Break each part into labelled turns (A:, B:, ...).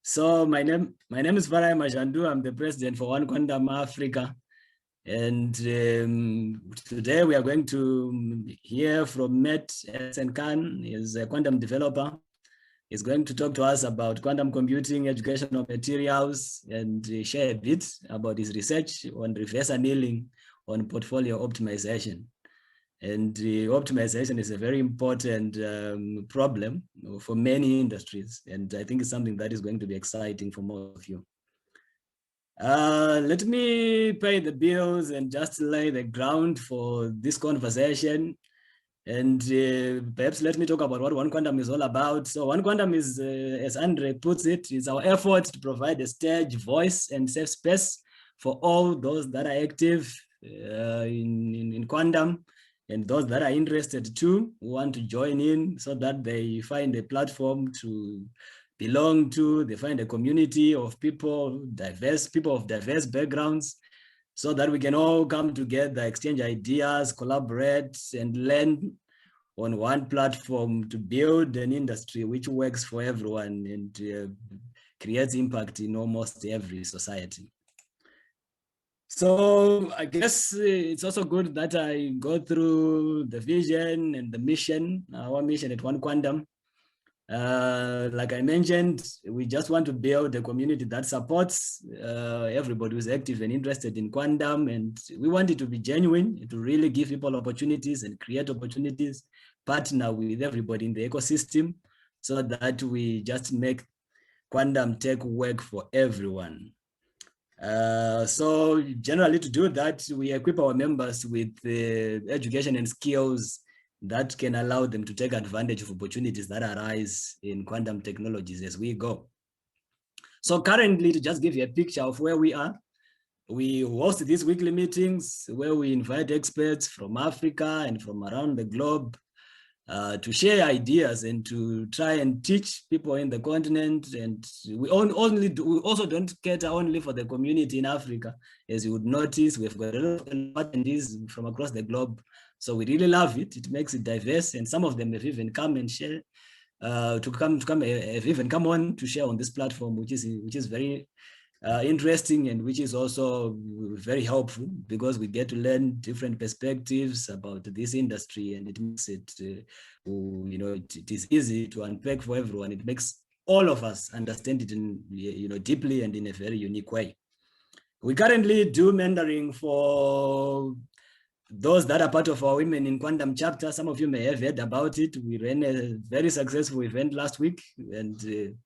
A: So my name is Farai Mashandu. I'm the president for One Quantum Africa. And today we are going to hear from Mert Esencan. He's a quantum developer. He's going to talk to us about quantum computing, educational materials, and share a bit about his research on reverse annealing on portfolio optimization. And optimization is a very important problem for many industries. And I think it's something that is going to be exciting for most of you. Let me pay the bills and just lay the ground for this conversation. And perhaps let me talk about what One Quantum is all about. So One Quantum is, as Andre puts it, is our effort to provide a stage, voice, and safe space for all those that are active in quantum, and those that are interested too, who want to join in, so that they find a platform to belong to, they find a community of people, people of diverse backgrounds, so that we can all come together, exchange ideas, collaborate, and learn on one platform to build an industry which works for everyone and creates impact in almost every society. So I guess it's also good that I go through the vision and the mission, our mission at One Quantum. Like I mentioned, we just want to build a community that supports everybody who's active and interested in quantum, and we want it to be genuine, to really give people opportunities and create opportunities, partner with everybody in the ecosystem, so that we just make quantum tech work for everyone. So generally, to do that, we equip our members with education and skills that can allow them to take advantage of opportunities that arise in quantum technologies as we go. So currently, to just give you a picture of where we are, we host these weekly meetings where we invite experts from Africa and from around the globe to share ideas and to try and teach people in the continent. And we also don't cater only for the community in Africa. As you would notice, we've got a lot of attendees from across the globe. So we really love it. It makes it diverse, and some of them have even come and share have even come on to share on this platform, which is very interesting, and which is also very helpful, because we get to learn different perspectives about this industry, and it makes it, it is easy to unpack for everyone. It makes all of us understand it in, deeply and in a very unique way. We currently do mentoring for those that are part of our Women in Quantum chapter. Some of you may have heard about it. We ran a very successful event last week, and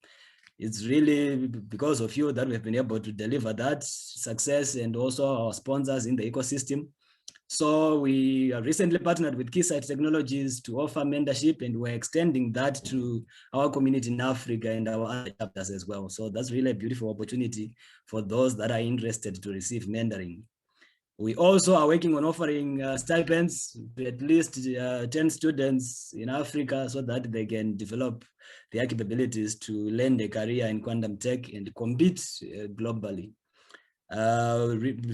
A: it's really because of you that we've been able to deliver that success, and also our sponsors in the ecosystem. So we recently partnered with Keysight Technologies to offer mentorship, and we're extending that to our community in Africa and our other chapters as well. So that's really a beautiful opportunity for those that are interested to receive mentoring. We also are working on offering stipends to at least 10 students in Africa, so that they can develop their capabilities to land a career in quantum tech and compete globally.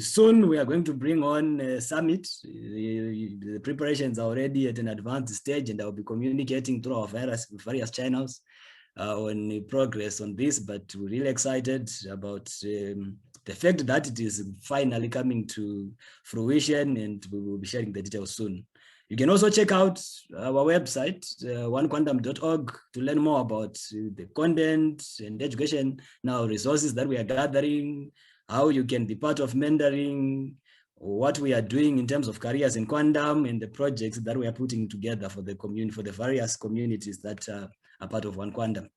A: Soon we are going to bring on a summit. The preparations are already at an advanced stage, and I'll be communicating through our various channels on progress on this, but we're really excited about the fact that it is finally coming to fruition, and we will be sharing the details soon. You can also check out our website, onequantum.org, to learn more about the content and education resources that we are gathering, how you can be part of mentoring, what we are doing in terms of careers in quantum, and the projects that we are putting together for the community, for the various communities that are part of One Quantum.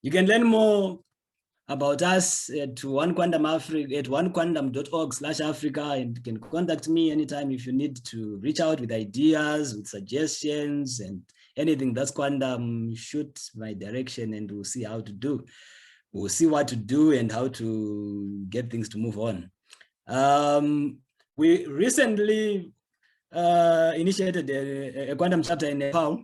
A: You can learn more about us at One Quantum Africa, at onequantum.org/Africa, and you can contact me anytime if you need to reach out with ideas, with suggestions, and anything that's quantum. Shoot my direction, and we'll see how to do. We'll see what to do and how to get things to move on. We recently initiated a quantum chapter in Nepal.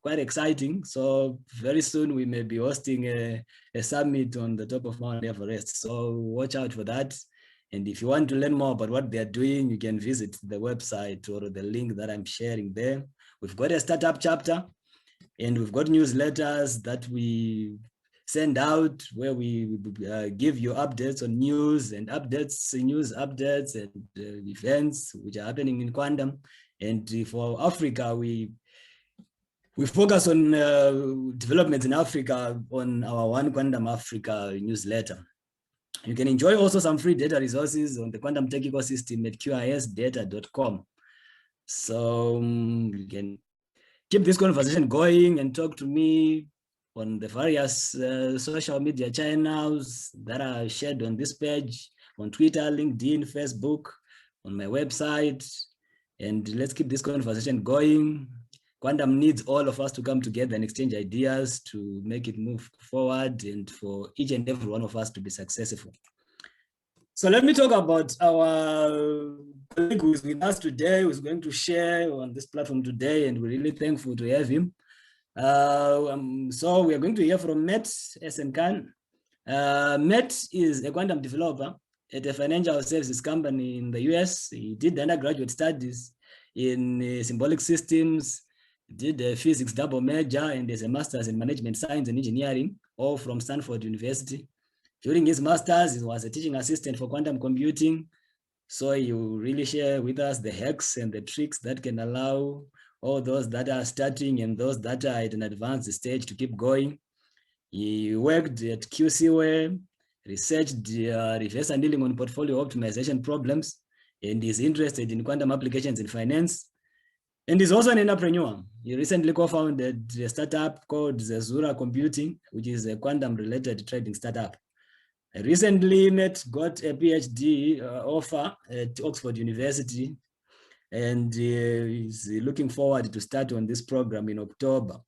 A: Quite exciting. So very soon we may be hosting a summit on the top of Mount Everest. So watch out for that. And if you want to learn more about what they're doing, you can visit the website or the link that I'm sharing there. We've got a startup chapter, and we've got newsletters that we send out, where we give you updates on news and updates, news updates and events which are happening in quantum. And for Africa, we focus on developments in Africa on our One Quantum Africa newsletter. You can enjoy also some free data resources on the quantum tech ecosystem at qisdata.com. So you can keep this conversation going and talk to me on the various social media channels that are shared on this page, on Twitter, LinkedIn, Facebook, on my website. And let's keep this conversation going. Quantum needs all of us to come together and exchange ideas to make it move forward and for each and every one of us to be successful. So let me talk about our colleague who is with us today, who is going to share on this platform today, and we're really thankful to have him. So we are going to hear from Mert Esencan. Mert is a quantum developer at a financial services company in the US. He did undergraduate studies in symbolic systems, did a physics double major, and there's a master's in management science and engineering, all from Stanford University. During his master's, he was a teaching assistant for quantum computing. So he will really share with us the hacks and the tricks that can allow all those that are starting and those that are at an advanced stage to keep going. He worked at QIA, researched reverse annealing on portfolio optimization problems, and is interested in quantum applications in finance. And he's also an entrepreneur. He recently co-founded a startup called Zazura Computing, which is a quantum-related trading startup. Recently, Mert got a PhD offer at Oxford University, and he's looking forward to start on this program in October.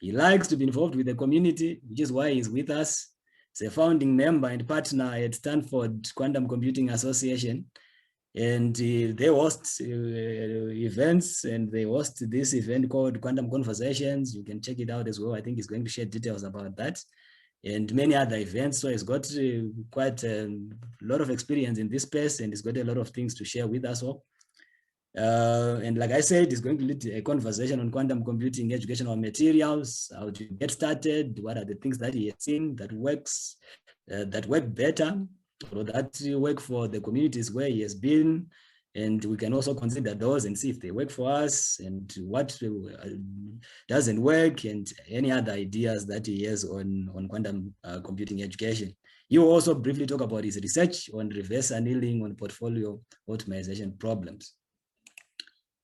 A: He likes to be involved with the community, which is why he's with us. He's a founding member and partner at Stanford Quantum Computing Association, and they host events, and they host this event called Quantum Conversations. You can check it out as well. I think he's going to share details about that and many other events. So he's got quite a lot of experience in this space, and he's got a lot of things to share with us all. And like I said, he's going to lead a conversation on quantum computing educational materials, how to get started, what are the things that he has seen that work better, or that work for the communities where he has been. And we can also consider those and see if they work for us and what doesn't work, and any other ideas that he has on quantum computing education. He will also briefly talk about his research on reverse annealing on portfolio optimization problems.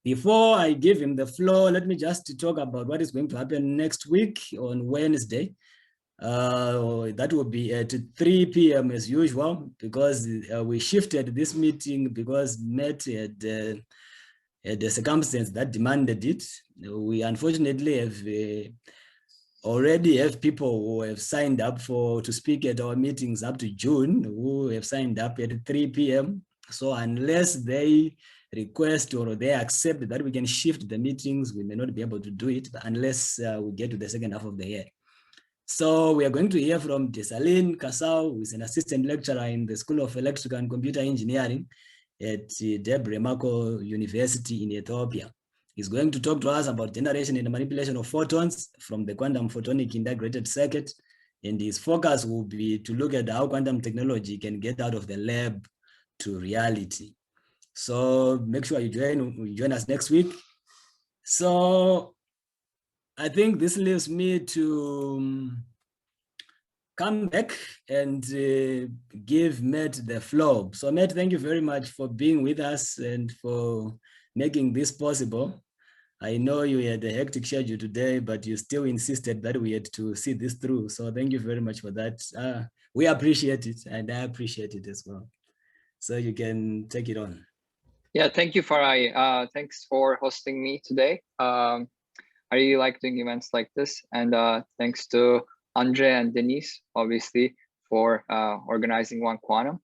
A: Before I give him the floor, let me just talk about what is going to happen next week on Wednesday. That will be at 3 p.m. as usual, because we shifted this meeting because Mert had a circumstance that demanded it. We unfortunately have already have people who have signed up to speak at our meetings up to June, who have signed up at 3 p.m. So unless they request or they accept that we can shift the meetings, we may not be able to do it unless we get to the second half of the year. So we are going to hear from Desaline Kasau, who is an assistant lecturer in the School of Electrical and Computer Engineering at Debre Marko University in Ethiopia. He's going to talk to us about generation and manipulation of photons from the quantum photonic integrated circuit. And his focus will be to look at how quantum technology can get out of the lab to reality. So make sure you join us next week. So I think this leaves me to come back and give Mert the floor. So Mert, thank you very much for being with us and for making this possible. I know you had a hectic schedule today, but you still insisted that we had to see this through. So thank you very much for that. We appreciate it, and I appreciate it as well. So you can take it on.
B: Yeah, thank you, Farai. Thanks for hosting me today. I really like doing events like this, and thanks to Andre and Denise, obviously, for organizing One Quantum.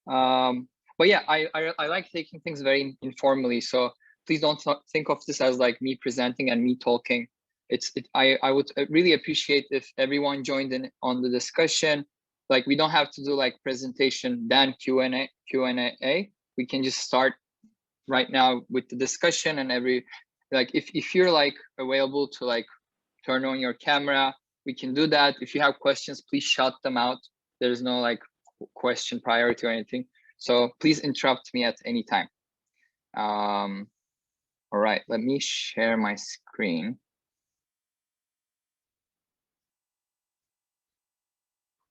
B: But yeah, I like taking things very informally, so please don't think of this as like me presenting and me talking. I would really appreciate if everyone joined in on the discussion. Like, we don't have to do like presentation then Q&A. We can just start right now with the discussion, and if you're like available to like turn on your camera, we can do that. If you have questions, please shout them out. There's no like question priority or anything. So please interrupt me at any time. All right, let me share my screen.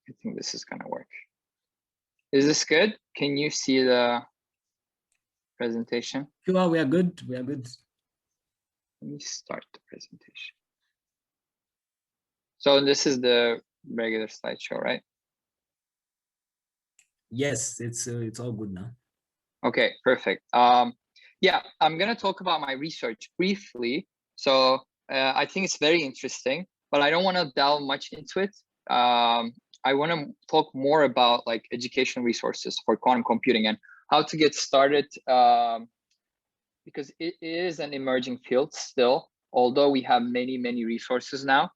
B: I think this is gonna work. Is this good? Can you see the presentation?
A: Sure, we are good. We are good.
B: Let me start the presentation. So this is the regular slideshow, right?
A: Yes, it's all good now.
B: Okay, perfect. Yeah, I'm gonna talk about my research briefly. So I think it's very interesting, but I don't want to delve much into it. I want to talk more about like educational resources for quantum computing and how to get started, because it is an emerging field still, although we have many resources now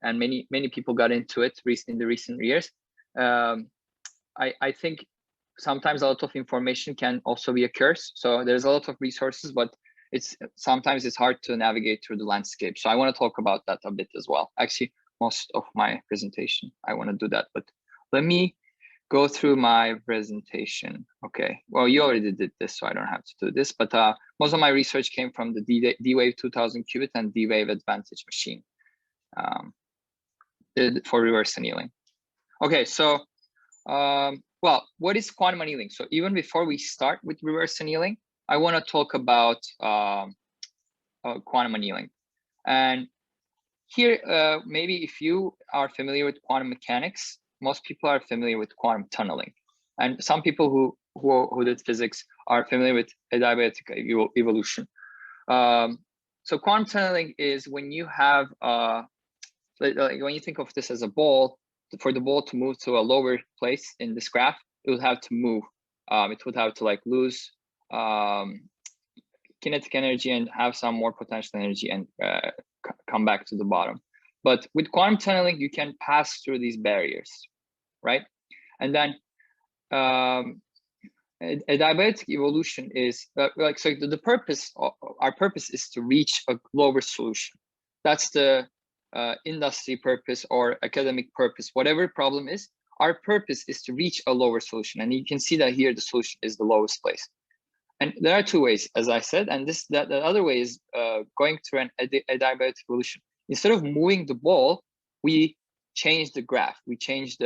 B: and many people got into it in the recent years. I think sometimes a lot of information can also be a curse. So there's a lot of resources, but sometimes it's hard to navigate through the landscape. So I want to talk about that a bit as well. Actually, most of my presentation, I want to do that, but let me go through my presentation. Okay, well, you already did this, so I don't have to do this, but most of my research came from the D-Wave 2000 qubit and D-Wave advantage machine for reverse annealing. Okay, so well, what is quantum annealing? So even before we start with reverse annealing, I want to talk about quantum annealing. And here, maybe if you are familiar with quantum mechanics, most people are familiar with quantum tunneling. And some people who did physics are familiar with adiabatic evolution. So quantum tunneling is when you have, like when you think of this as a ball, for the ball to move to a lower place in this graph, it would have to move. It would have to like lose kinetic energy and have some more potential energy and come back to the bottom. But with quantum tunneling, you can pass through these barriers, right? And then adiabatic evolution is like, so the purpose, our purpose is to reach a lower solution. That's the industry purpose or academic purpose, whatever problem is, our purpose is to reach a lower solution. And you can see that here, the solution is the lowest place. And there are two ways, as I said, and the other way is going through an adiabatic evolution. Instead of moving the ball, we change the graph, we change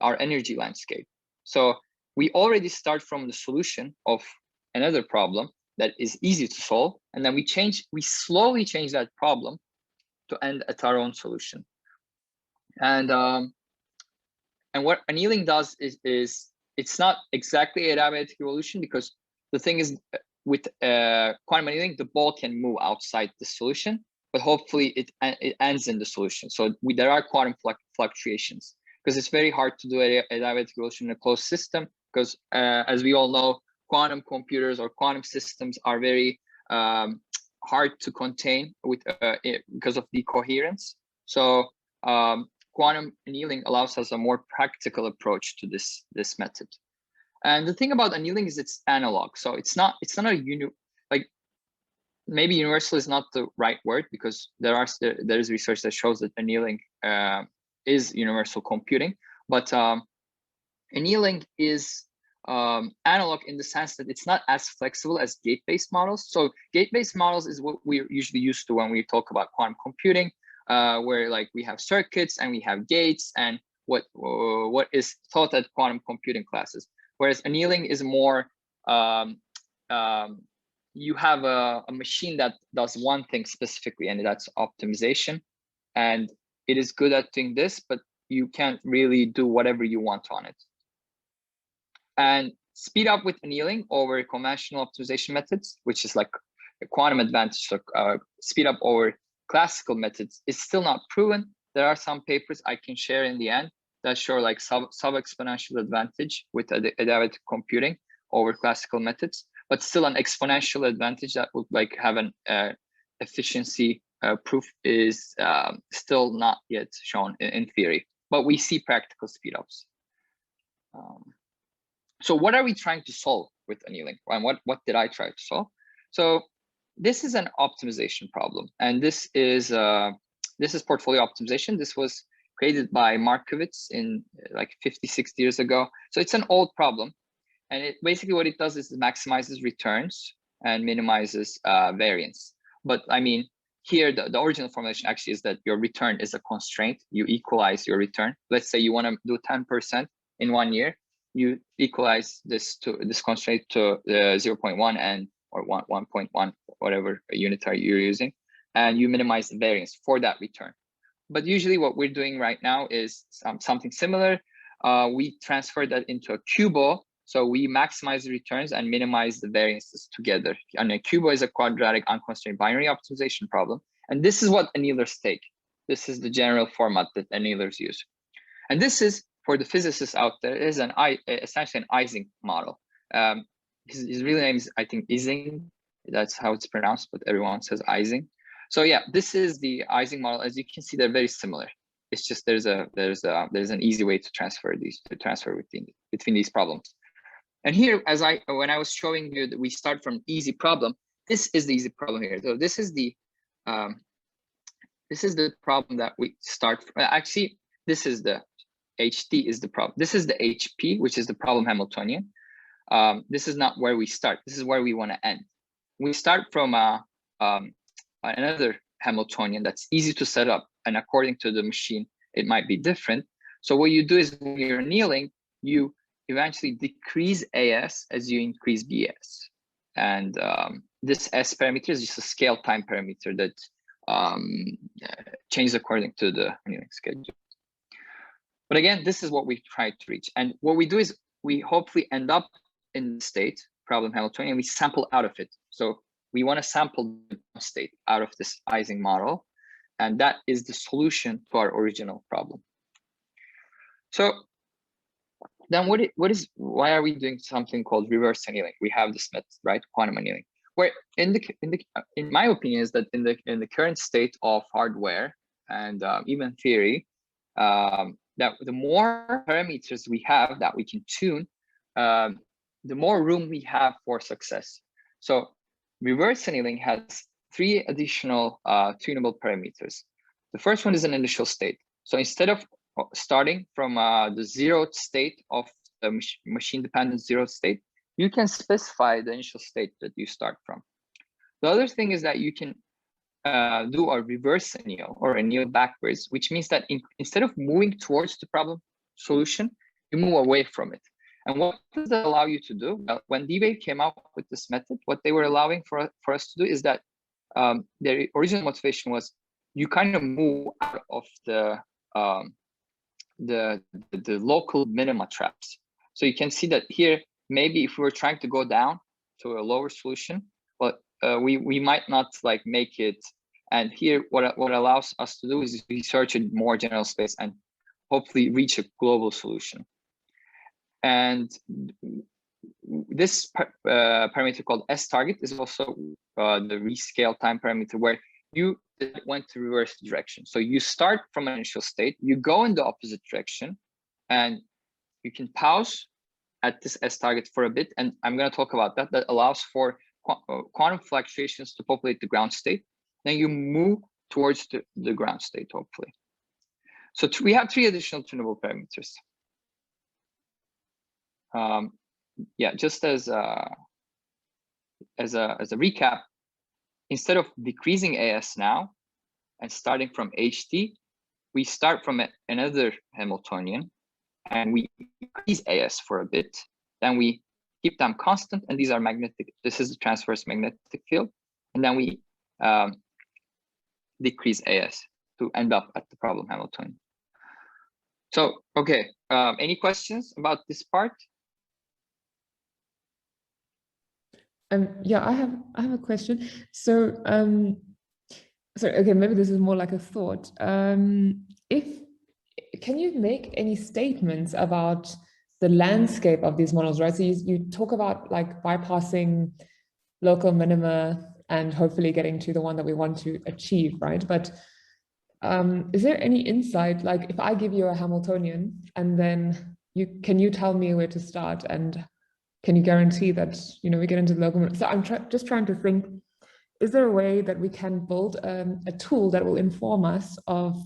B: our energy landscape. So we already start from the solution of another problem that is easy to solve, and then we slowly change that problem to end at our own solution. And what annealing does is it's not exactly adiabatic evolution, because the thing is with quantum annealing, the ball can move outside the solution, but hopefully it ends in the solution. So there are quantum fluctuations, because it's very hard to do adiabatic evolution in a closed system, because as we all know, quantum computers or quantum systems are very hard to contain because of decoherence. So quantum annealing allows us a more practical approach to this method. And the thing about annealing is it's analog. So it's not like, maybe universal is not the right word, because there's research that shows that annealing is universal computing, but annealing is analog in the sense that it's not as flexible as gate-based models. So gate-based models is what we're usually used to when we talk about quantum computing, where like we have circuits and we have gates and what is taught at quantum computing classes. Whereas annealing is more, you have a machine that does one thing specifically, and that's optimization. And it is good at doing this, but you can't really do whatever you want on it. And speed up with annealing over conventional optimization methods, which is like a quantum advantage, so speed up over classical methods, is still not proven. There are some papers I can share in the end that show like sub-exponential advantage with adiabatic computing over classical methods, but still an exponential advantage that would like have an efficiency proof is still not yet shown in theory, but we see practical speedups. So what are we trying to solve with annealing? And what did I try to solve? So this is an optimization problem, and this is portfolio optimization. This was created by Markowitz in like 50, 60 years ago. So it's an old problem. And it basically what it does is it maximizes returns and minimizes variance. But I mean, here, the original formulation actually is that your return is a constraint. You equalize your return. Let's say you want to do 10% in 1 year. You equalize this constraint to 0.1 and or 1.1, whatever unitary you're using, and you minimize the variance for that return. But usually what we're doing right now is something similar. We transfer that into a QBO. So we maximize the returns and minimize the variances together. And a QBO is a quadratic unconstrained binary optimization problem. And this is what annealers take. This is the general format that annealers use. And this is, for the physicists out there, is essentially an Ising model. His real name is, I think, Ising. That's how it's pronounced, but everyone says Ising. So yeah, this is the Ising model. As you can see, they're very similar. It's just there's an easy way to transfer between these problems. And here, when I was showing you that we start from easy problem, this is the easy problem here. So this is the problem that we start from. Actually, this is the HT is the problem. This is the HP, which is the problem Hamiltonian. This is not where we start. This is where we want to end. We start from another Hamiltonian that's easy to set up, and according to the machine, it might be different. So what you do is when you're annealing, you eventually decrease AS as you increase BS. And this S parameter is just a scale time parameter that changes according to the annealing schedule. But again, this is what we try to reach. And what we do is we hopefully end up in the state, problem Hamiltonian, and we sample out of it. So we want to sample the state out of this Ising model. And that is the solution to our original problem. So then why are we doing something called reverse annealing? We have this method, right? Quantum annealing. Where in my opinion is that in the current state of hardware and even theory, that the more parameters we have that we can tune, the more room we have for success. So reverse annealing has 3 additional tunable parameters. The first one is an initial state. So instead of starting from the zeroth state of the machine-dependent zeroth state, you can specify the initial state that you start from. The other thing is that you can do a reverse anneal or anneal backwards, which means that instead of moving towards the problem solution, you move away from it. And what does that allow you to do? Well, when D-Wave came out with this method, what they were allowing for us to do is that their original motivation was you kind of move out of the local minima traps. So you can see that here, maybe if we were trying to go down to a lower solution, but we might not like make it. And here, what allows us to do is research a more general space and hopefully reach a global solution. And this parameter called S target is also the rescale time parameter where you went to reverse direction. So you start from an initial state, you go in the opposite direction, and you can pause at this S target for a bit. And I'm going to talk about that. That allows for quantum fluctuations to populate the ground state. Then you move towards the ground state, hopefully. So we have 3 additional tunable parameters. Yeah, just as a recap, instead of decreasing AS now and starting from HT, we start from another Hamiltonian and we increase AS for a bit. Then we keep them constant, and these are magnetic. This is the transverse magnetic field. And then we decrease AS to end up at the problem Hamiltonian. So, okay, any questions about this part?
C: Yeah, I have a question. So, sorry, okay, maybe this is more like a thought. Can you make any statements about the landscape of these models, right? So you talk about like bypassing local minima and hopefully getting to the one that we want to achieve, right? But is there any insight, like if I give you a Hamiltonian and then can you tell me where to start, and can you guarantee that, you know, we get into the local minima? So I'm just trying to think, is there a way that we can build a tool that will inform us of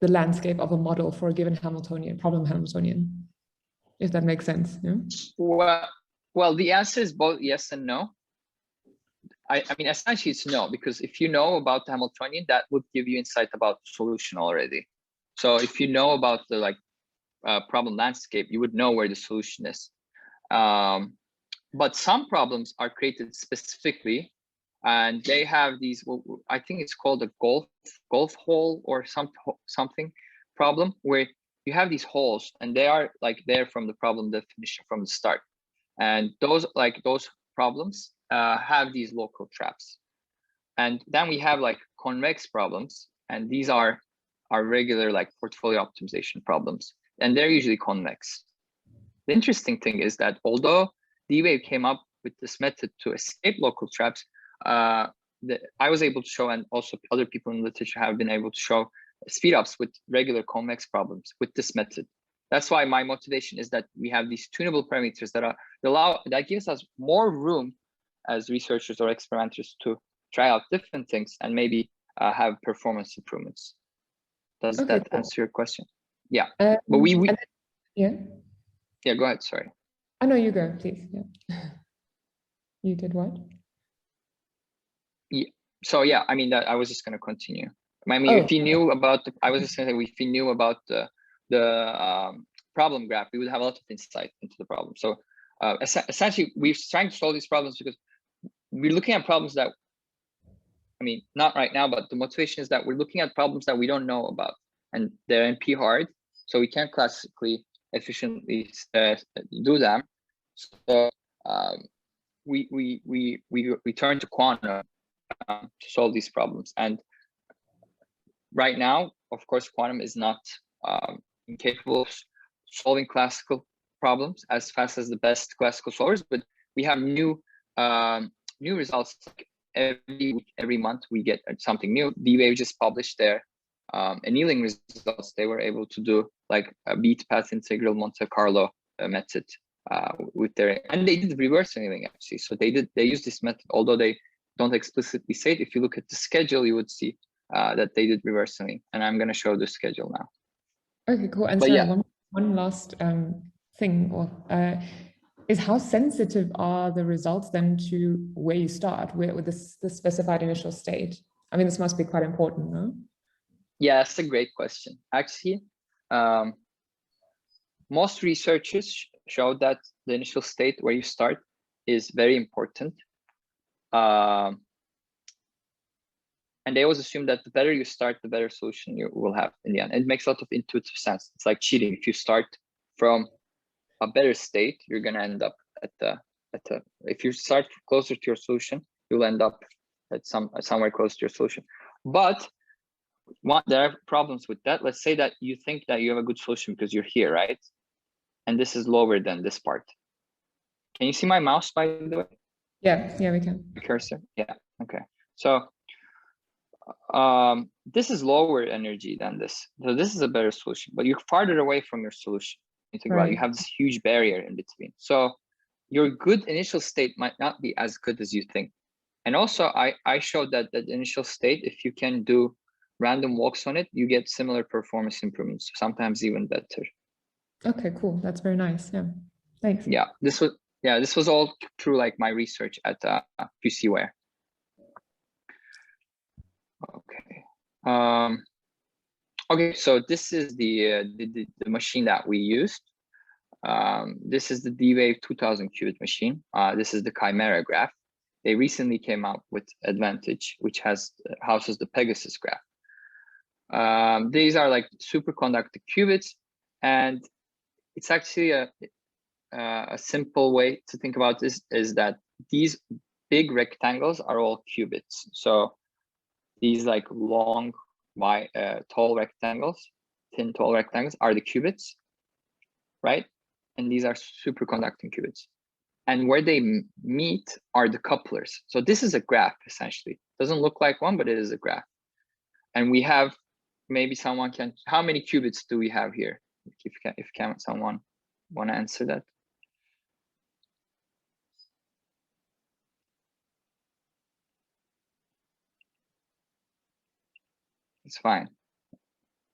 C: the landscape of a model for a given Hamiltonian, problem Hamiltonian, if that makes sense. Yeah?
B: Well, the answer is both yes and no. I mean, essentially it's no, because if you know about the Hamiltonian, that would give you insight about the solution already. So if you know about the problem landscape, you would know where the solution is. But some problems are created specifically, and they have these, I think it's called a golf hole or something problem, where you have these holes and they are like there from the problem definition from the start. And those problems have these local traps. And then we have like convex problems, and these are our regular like portfolio optimization problems, and they're usually convex. The interesting thing is that although D-Wave came up with this method to escape local traps, I was able to show, and also other people in the literature have been able to show, speed ups with regular convex problems with this method. That's why my motivation is that we have these tunable parameters that gives us more room as researchers or experimenters to try out different things and maybe have performance improvements. Does that answer your question? Yeah. But
C: yeah,
B: go ahead. Sorry.
C: I know, you go, please. Yeah. You did what?
B: Yeah. So yeah, I mean, I was just going to continue. I mean, if you knew about if you knew about the problem graph, we would have a lot of insight into the problem. So essentially, we're trying to solve these problems because we're looking at problems that, I mean, not right now, but the motivation is that we're looking at problems that we don't know about, and they're NP hard, so we can't classically efficiently do them. So we turn to quantum to solve these problems. And right now, of course, quantum is not incapable of solving classical problems as fast as the best classical solvers, but we have new results. Like every month we get something new. D-Wave just published their annealing results. They were able to do like a beat path integral Monte Carlo method with their, and they did reverse annealing actually. So they used this method, although they don't explicitly say it. If you look at the schedule, you would see that they did reverse annealing, and I'm going to show the schedule now.
C: Okay, cool. And sorry, one last thing, is how sensitive are the results then to where you start with the specified initial state? I mean, this must be quite important, no?
B: Yeah, that's a great question. Actually, most researchers show that the initial state where you start is very important. And they always assume that the better you start, the better solution you will have in the end. It makes a lot of intuitive sense. It's like cheating. If you start from a better state, you're going to end up if you start closer to your solution, you'll end up at somewhere close to your solution. But there are problems with that. Let's say that you think that you have a good solution because you're here, right? And this is lower than this part. Can you see my mouse, by the way?
C: Yeah, we can.
B: The cursor? Yeah, okay. So this is lower energy than this. So this is a better solution, but you're farther away from your solution. You think about it, you have this huge barrier in between. So your good initial state might not be as good as you think. And also I showed that the initial state, if you can do random walks on it, you get similar performance improvements, sometimes even better.
C: Okay, cool. That's very nice. Yeah, thanks.
B: Yeah, this was all through like my research at QCWare. Okay. Okay, so this is the machine that we used. This is the D-Wave 2000 qubit machine. This is the Chimera graph. They recently came out with Advantage, which houses the Pegasus graph. These are like superconductor qubits, and it's actually a simple way to think about this is that these big rectangles are all qubits. So these like long, tall rectangles, thin, tall rectangles are the qubits, right? And these are superconducting qubits. And where they meet are the couplers. So this is a graph, essentially. Doesn't look like one, but it is a graph. And we have, maybe someone can, how many qubits do we have here? If someone want to answer that. It's fine.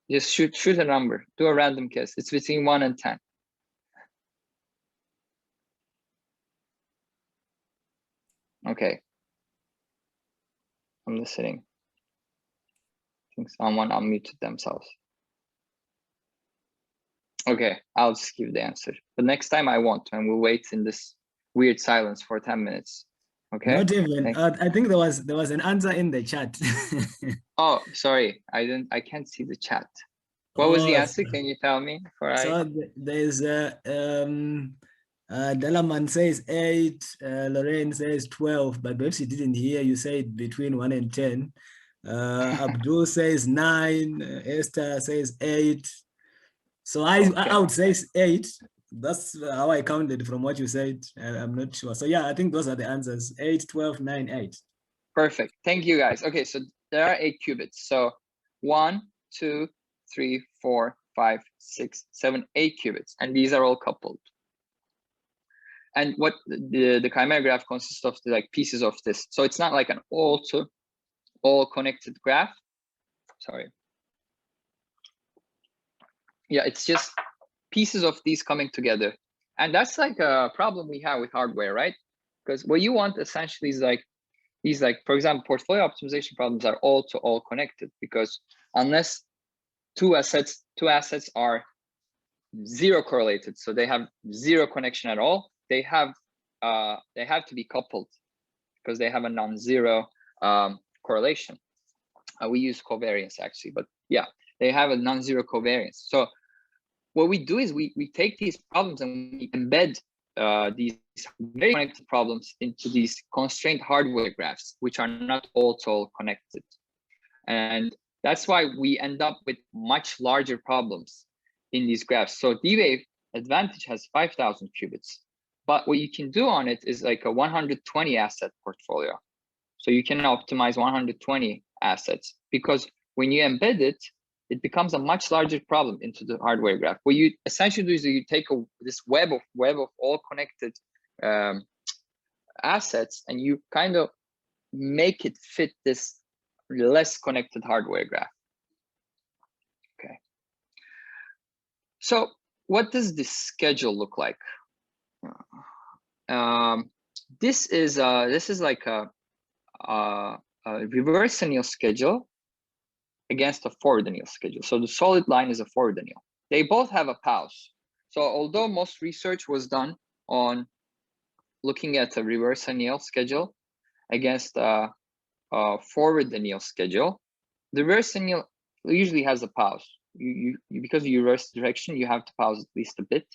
B: Just shoot a number. Do a random guess. It's between 1 and 10. Okay. I'm listening. I think someone unmuted themselves. Okay, I'll just give the answer. But next time I won't, and we'll wait in this weird silence for 10 minutes. Okay.
A: Not even. I think there was an answer in the chat.
B: Oh, sorry. I can't see the chat. What was the answer? Can you tell me?
A: So there's Delaman says 8, Lorraine says 12, but perhaps he didn't hear you say between 1 and 10. Abdul says 9, Esther says 8. So I would say 8. That's how I counted from what you said. I'm not sure. So yeah, I think those are the answers: 8, 12, 9, 8.
B: Perfect. Thank you, guys. Okay, so there are 8 qubits. So 1, 2, 3, 4, 5, 6, 7, 8 qubits, and these are all coupled. And what the chimera graph consists of, like pieces of this. So it's not like an all connected graph. Sorry. Yeah, it's just pieces of these coming together. And that's like a problem we have with hardware, right? Because what you want essentially is like these, like, for example, portfolio optimization problems are all connected, because unless two assets are zero correlated, so they have zero connection at all, they have to be coupled because they have a non-zero correlation. We use covariance actually, but yeah, they have a non-zero covariance. So what we do is we take these problems and we embed these very connected problems into these constrained hardware graphs, which are not all connected. And that's why we end up with much larger problems in these graphs. So D-Wave Advantage has 5,000 qubits, but what you can do on it is like a 120 asset portfolio. So you can optimize 120 assets, because when you embed it, it becomes a much larger problem into the hardware graph. What you essentially do is you take this web of all connected assets, and you kind of make it fit this less connected hardware graph. Okay. So what does this schedule look like? This is like a reverse anneal schedule against a forward anneal schedule. So the solid line is a forward anneal. They both have a pause. So although most research was done on looking at a reverse anneal schedule against a forward anneal schedule, the reverse anneal usually has a pause. Because you reverse direction, you have to pause at least a bit.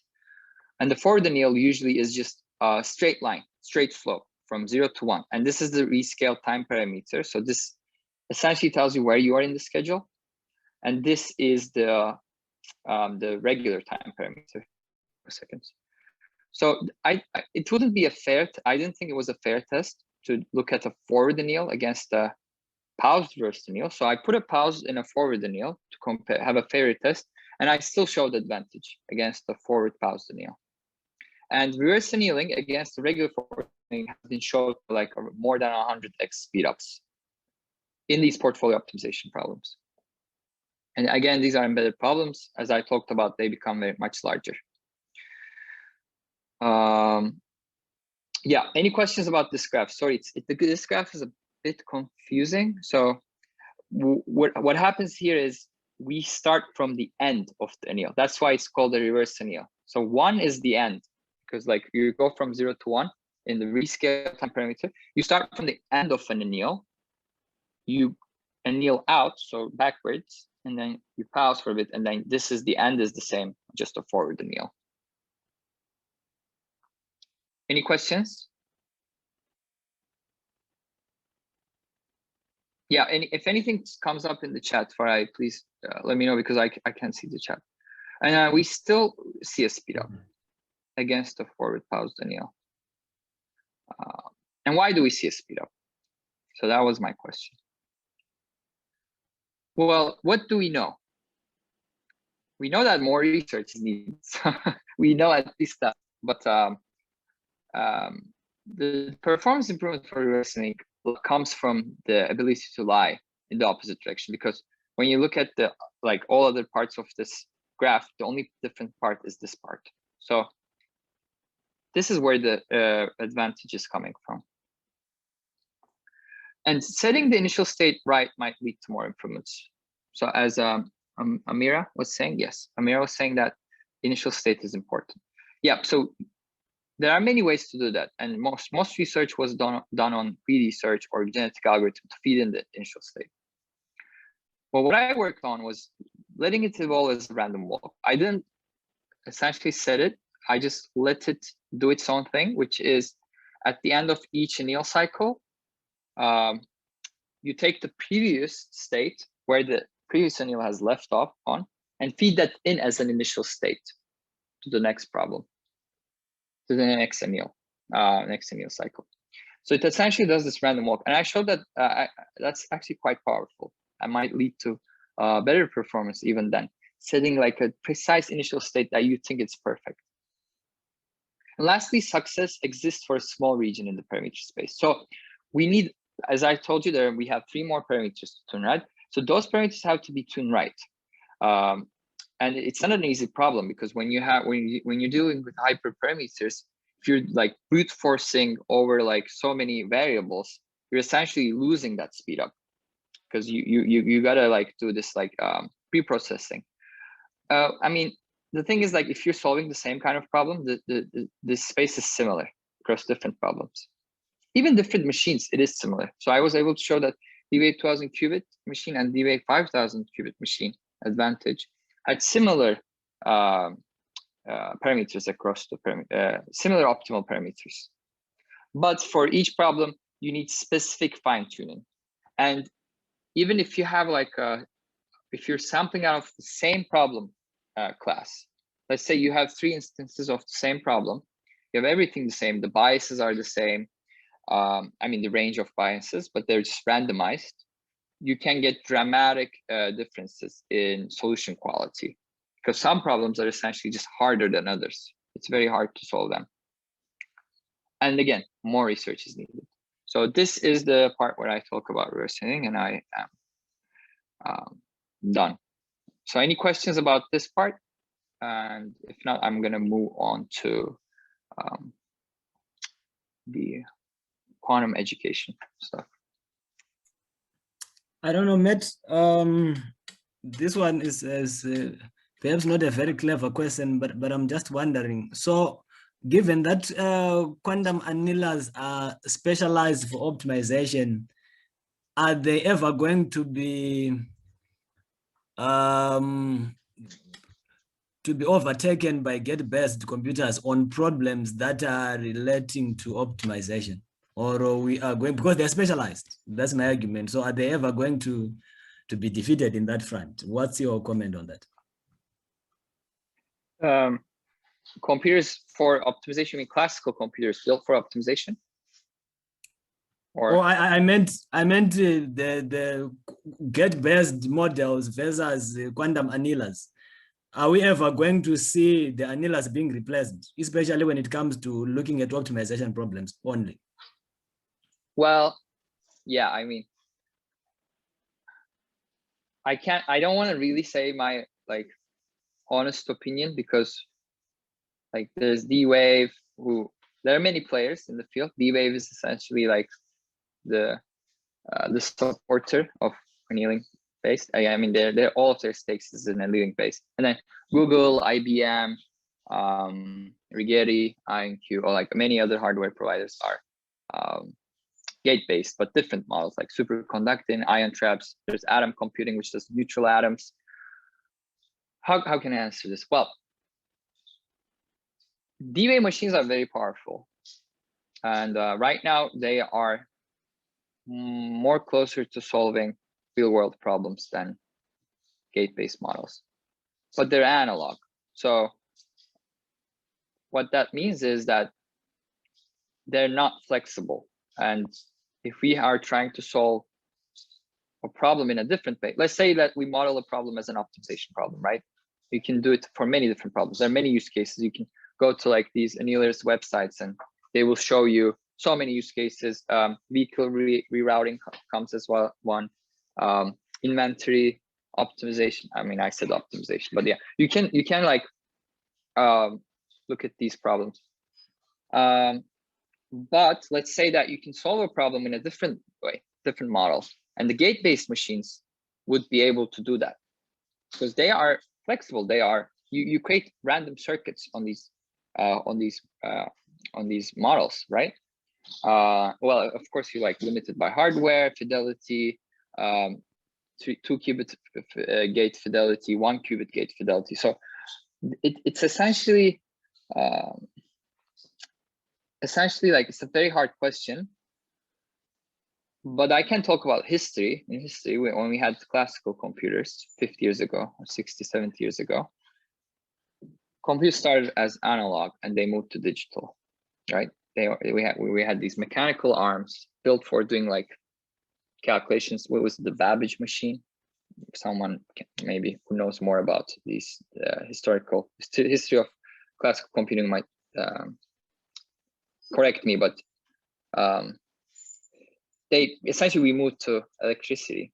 B: And the forward anneal usually is just a straight line, straight flow from 0 to 1. And this is the rescale time parameter. So this essentially tells you where you are in the schedule. And this is the regular time parameter. Seconds. So it wouldn't be a fair, I didn't think it was a fair test to look at a forward anneal against a paused reverse anneal. So I put a pause in a forward anneal to compare, have a fairer test, and I still showed advantage against the forward paused anneal. And reverse annealing against the regular forward annealing has been shown for like more than 100x speedups in these portfolio optimization problems. And again, these are embedded problems. As I talked about, they become very much larger. Yeah, any questions about this graph? Sorry, this graph is a bit confusing. So what happens here is we start from the end of the anneal. That's why it's called a reverse anneal. So 1 is the end, because like you go from 0 to 1 in the rescale time parameter. You start from the end of an anneal, you anneal out, so backwards, and then you pause for a bit, and then this is the end is the same, just a forward anneal. Any questions? Yeah, and if anything comes up in the chat, Farai, please let me know, because I can't see the chat. And we still see a speed up against the forward paused anneal. And why do we see a speed up? So that was my question. Well, what do we know? We know that more research is needed. We know at least that, but the performance improvement for reverse annealing comes from the ability to lie in the opposite direction, because when you look at the like all other parts of this graph, the only different part is this part. So this is where the advantage is coming from. And setting the initial state right might lead to more improvements. So as Amira was saying, yes, Amira was saying that initial state is important. Yeah, so there are many ways to do that. And most research was done on greedy search or genetic algorithm to feed in the initial state. Well, what I worked on was letting it evolve as a random walk. I didn't essentially set it. I just let it do its own thing, which is at the end of each anneal cycle, you take the previous state where the previous anneal has left off on and feed that in as an initial state to the next problem, to the next anneal cycle. So it essentially does this random walk. And I showed that that's actually quite powerful and might lead to better performance even then, setting like a precise initial state that you think it's perfect. And lastly, success exists for a small region in the parameter space. So we need, as I told you there, we have 3 more parameters to tune right. So those parameters have to be tuned right. And it's not an easy problem because when you're dealing with hyperparameters, if you're like brute forcing over like so many variables, you're essentially losing that speed up because you gotta like do this like pre-processing. I mean, the thing is like if you're solving the same kind of problem, the space is similar across different problems. Even different machines, it is similar. So I was able to show that DWave 2000 qubit machine and DWave 5000 qubit machine advantage had similar parameters across the similar optimal parameters. But for each problem, you need specific fine tuning. And even if you have like if you're sampling out of the same problem class, let's say you have 3 instances of the same problem, you have everything the same, the biases are the same, I mean the range of biases, but they're just randomized, you can get dramatic differences in solution quality because some problems are essentially just harder than others. It's very hard to solve them. And again, more research is needed. So this is the part where I talk about reverse engineering, and I am done. So any questions about this part? And if not, I'm going to move on to the quantum education stuff.
A: I don't know, Mert. This one is perhaps not a very clever question, but I'm just wondering. So, given that quantum annealers are specialized for optimization, are they ever going to be overtaken by gate-based computers on problems that are relating to optimization? Or we are going, because they're specialized, that's my argument. So are they ever going to be defeated in that front? What's your comment on that?
B: Computers for optimization, I mean classical computers built for optimization? Or
A: I meant the gate-based models versus quantum annealers. Are we ever going to see the annealers being replaced, especially when it comes to looking at optimization problems only?
B: Well, yeah, I mean, I don't want to really say my like honest opinion because like there's D-Wave, there are many players in the field. D-Wave is essentially like the supporter of annealing based. I mean, they're all of their stakes is in annealing based. And then Google, IBM, Rigetti, IonQ, or like many other hardware providers are gate-based, but different models like superconducting, ion traps. There's atom computing, which does neutral atoms. How can I answer this? Well, D-Wave machines are very powerful. And right now they are more closer to solving real-world problems than gate-based models, but they're analog. So what that means is that they're not flexible. And if we are trying to solve a problem in a different way, let's say that we model a problem as an optimization problem, right? You can do it for many different problems. There are many use cases. You can go to like these annealers websites and they will show you so many use cases. Vehicle rerouting comes as well, one. Inventory optimization. I mean, I said optimization, but yeah, you can like look at these problems. But let's say that you can solve a problem in a different way, different model, and the gate-based machines would be able to do that because they are flexible. They are you create random circuits on these models, right? Well, of course, you're like limited by hardware fidelity, 2-qubit gate fidelity, 1-qubit gate fidelity. So it's essentially like it's a very hard question. But I can talk about history. In history, when we had classical computers 50 years ago or 60, 70 years ago, computers started as analog and they moved to digital, right? We had these mechanical arms built for doing like calculations. What was the Babbage machine? Someone maybe who knows more about these history of classical computing might correct me, but we moved to electricity,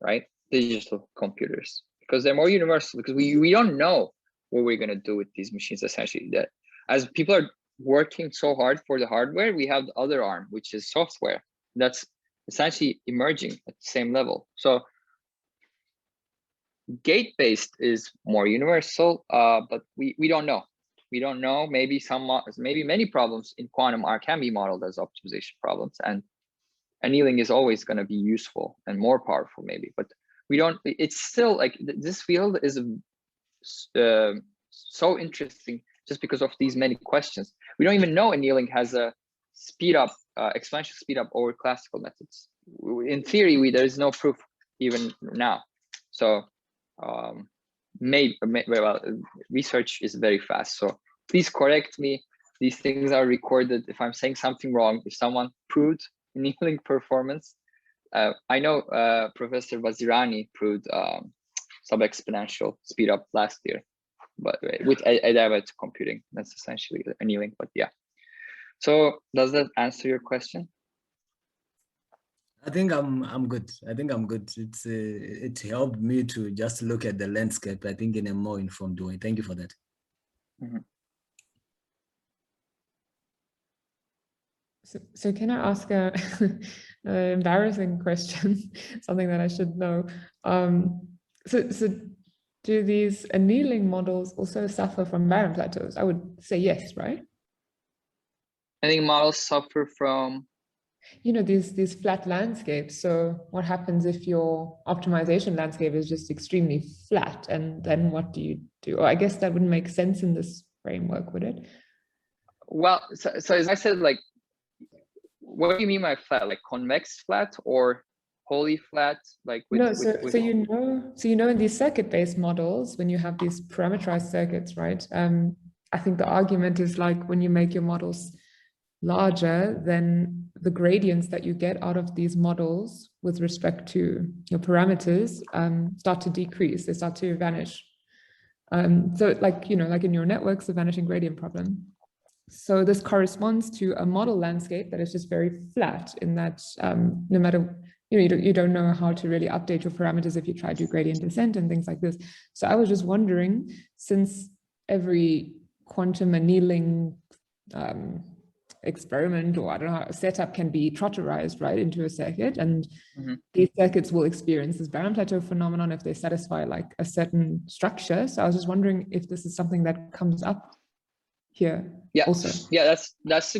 B: right? Digital computers, because they're more universal, because we don't know what we're going to do with these machines. Essentially, that as people are working so hard for the hardware, we have the other arm, which is software, that's essentially emerging at the same level. So gate-based is more universal, but we don't know. We don't know. Maybe many problems in quantum can be modeled as optimization problems, and annealing is always going to be useful and more powerful, maybe. But we don't. It's still like this field is so interesting just because of these many questions. We don't even know annealing has a exponential speed up over classical methods. In theory, there is no proof even now. So well, research is very fast. So please correct me. These things are recorded. If I'm saying something wrong, if someone proved annealing performance, I know Professor Vazirani proved sub-exponential speed up last year, but with adiabatic computing, that's essentially annealing. But yeah, so does that answer your question?
A: I think I'm good. I think I'm good. It helped me to just look at the landscape, I think, in a more informed way. Thank you for that.
B: Mm-hmm.
C: So can I ask a embarrassing question, something that I should know? So do these annealing models also suffer from barren plateaus? I would say yes, right?
B: I think models suffer from,
C: these flat landscapes. So what happens if your optimization landscape is just extremely flat, and then what do you do? Or I guess that wouldn't make sense in this framework, would it?
B: Well, so as I said, like, what do you mean by flat? Like convex flat or wholly flat? Like
C: so in these circuit-based models, when you have these parameterized circuits, right? I think the argument is like when you make your models larger, then the gradients that you get out of these models with respect to your parameters start to decrease. They start to vanish. So like in your networks, the vanishing gradient problem. So this corresponds to a model landscape that is just very flat in that no matter, you don't know how to really update your parameters if you try to do gradient descent and things like this. So I was just wondering, since every quantum annealing experiment, or I don't know, setup can be trotterized right into a circuit, and these circuits will experience this barren plateau phenomenon if they satisfy like a certain structure. So I was just wondering if this is something that comes up here.
B: Yeah,
C: also.
B: Yeah, that's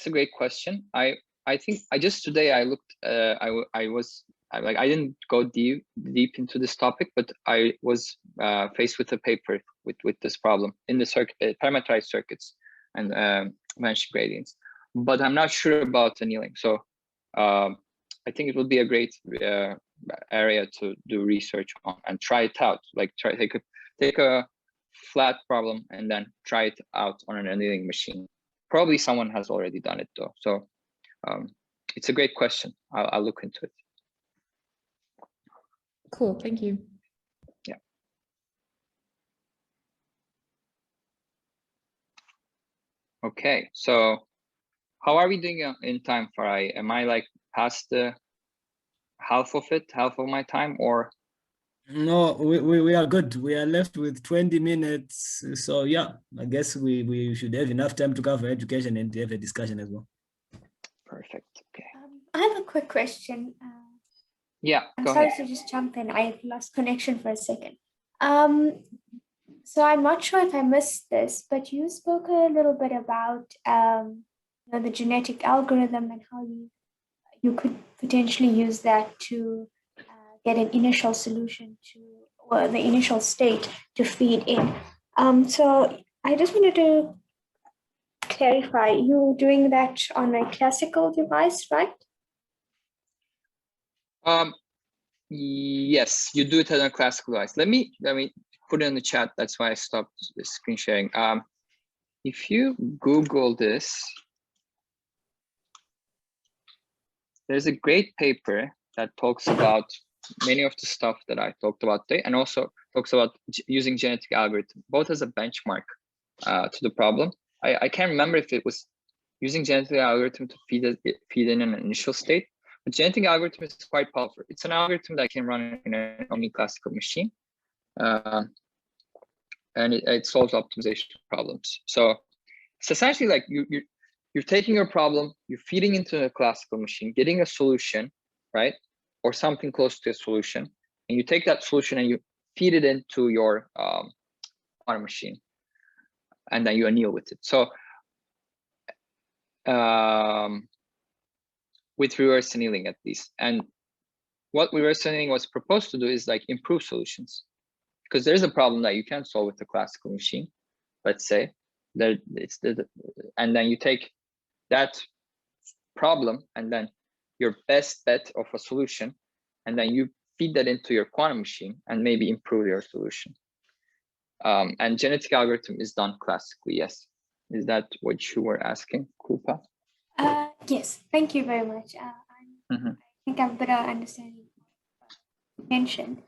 B: a great question. I think today I looked. I didn't go deep into this topic, but I was faced with a paper with this problem in the parameterized circuits and vanishing gradients. But I'm not sure about annealing. So I think it would be a great area to do research on and try it out. Like take a flat problem and then try it out on an annealing machine. Probably someone has already done it though. So it's a great question. I'll look into it.
C: Cool, thank you.
B: Yeah. Okay, so how are we doing in time, Farai? Am I like past the half of my time, or?
A: No, we are good. We are left with 20 minutes. So yeah, I guess we should have enough time to cover education and have a discussion as well.
B: Perfect. Okay.
D: I have a quick question.
B: Yeah,
D: I'm
B: go
D: sorry
B: ahead.
D: to just jump in. I lost connection for a second. So I'm not sure if I missed this, but you spoke a little bit about the genetic algorithm and how you could potentially use that to get an initial solution to, or the initial state to feed in. So I just wanted to clarify, you doing that on a classical device, right?
B: Yes, you do it on a classical device. Let me put it in the chat. That's why I stopped the screen sharing. If you Google this, there's a great paper that talks about many of the stuff that I talked about today, and also talks about using genetic algorithm, both as a benchmark to the problem. I can't remember if it was using genetic algorithm to feed in an initial state. But genetic algorithm is quite powerful. It's an algorithm that can run in an only classical machine, and it solves optimization problems. So it's essentially like you're taking your problem, you're feeding into a classical machine, getting a solution, right, or something close to a solution, and you take that solution and you feed it into your quantum machine, and then you anneal with it. So with reverse annealing at least. And what reverse annealing was proposed to do is like improve solutions, because there's a problem that you can't solve with a classical machine. Let's say that and then you take that problem and then your best bet of a solution, and then you feed that into your quantum machine and maybe improve your solution. And genetic algorithm is done classically, yes. Is that what you were asking, Krupa?
D: Yes, thank you very much. I think I have a better understanding of what you mentioned.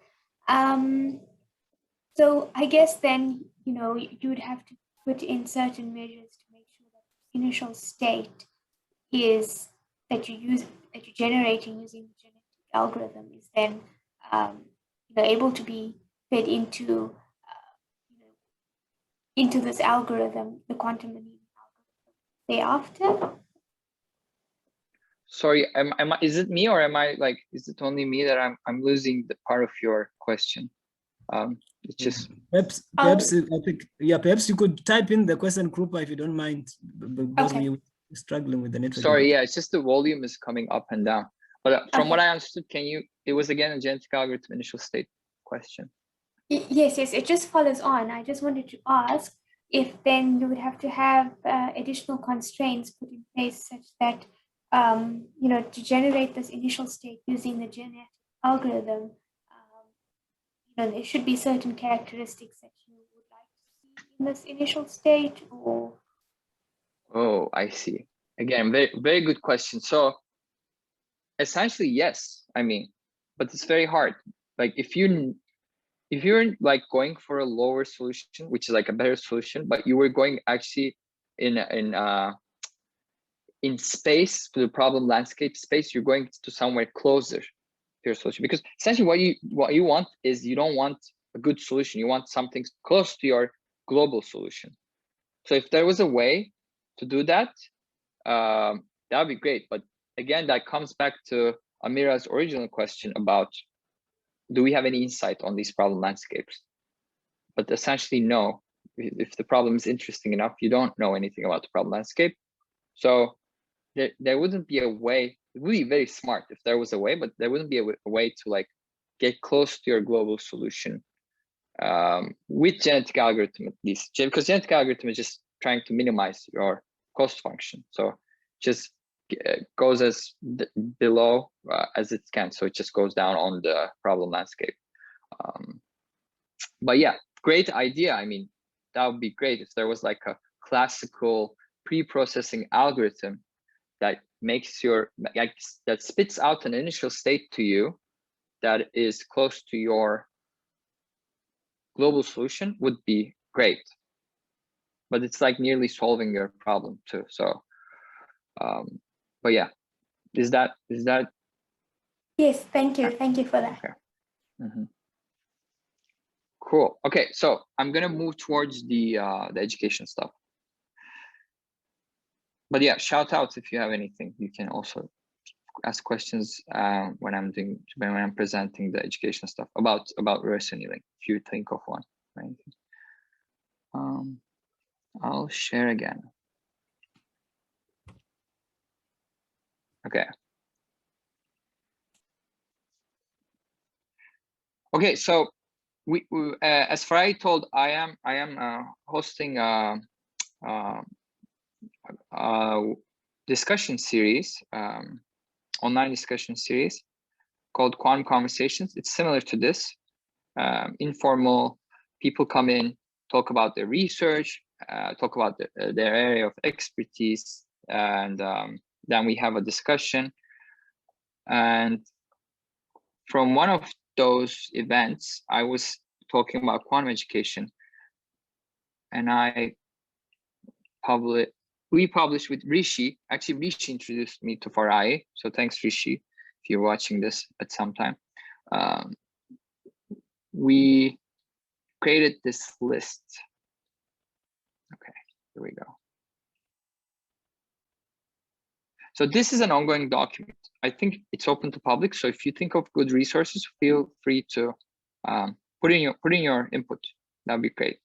D: So I guess then, you would have to put in certain measures to make sure that the initial state is that you're generating using the genetic algorithm is then able to be fed into this algorithm, the quantum annealing algorithm thereafter.
B: Sorry, is it me, or is it only me that I'm losing the part of your question? It's just
A: perhaps I think, yeah, perhaps you could type in the question, Krupa, if you don't mind, because we're struggling with the network.
B: Sorry, yeah, it's just the volume is coming up and down. But from what I understood, it was again a genetic algorithm initial state question.
D: Yes, it just follows on. I just wanted to ask if then you would have to have additional constraints put in place such that, to generate this initial state using the genetic algorithm, there should be certain characteristics that you would like to see in this initial state, or?
B: Oh, I see. Again, very, very good question. So essentially, yes, but it's very hard. Like if you're like going for a lower solution, which is like a better solution, but you were going actually in space, to the problem landscape space, you're going to somewhere closer to your solution, because essentially what you want is, you don't want a good solution, you want something close to your global solution. So if there was a way to do that, that would be great. But again, that comes back to Amira's original question about, do we have any insight on these problem landscapes? But essentially, no. If the problem is interesting enough, you don't know anything about the problem landscape. So there wouldn't be a way. It would be very smart if there was a way, but there wouldn't be a way to like get close to your global solution with genetic algorithm, at least, because genetic algorithm is just trying to minimize your cost function. So just goes as below as it can. So it just goes down on the problem landscape. But yeah, great idea. That would be great if there was like a classical pre-processing algorithm that makes that spits out an initial state to you that is close to your global solution, would be great. But it's like nearly solving your problem too. So but yeah, is that
D: yes, thank you for that.
B: Okay. Cool. Okay, so I'm gonna move towards the education stuff. But yeah, shout out if you have anything. You can also ask questions when I'm presenting the education stuff about reverse annealing, if you think of one. Right? I'll share again. Okay. Okay, so we as Farai told, I am hosting a discussion series, online discussion series called Quantum Conversations. It's similar to this. Informal, people come in, talk about their research, talk about their area of expertise, and then we have a discussion. And from one of those events, I was talking about quantum education, and we published with Rishi. Actually, Rishi introduced me to Farai, so thanks, Rishi, if you're watching this at some time. We created this list. Okay, here we go. So this is an ongoing document. I think it's open to public. So if you think of good resources, feel free to put in your input. That'd be great.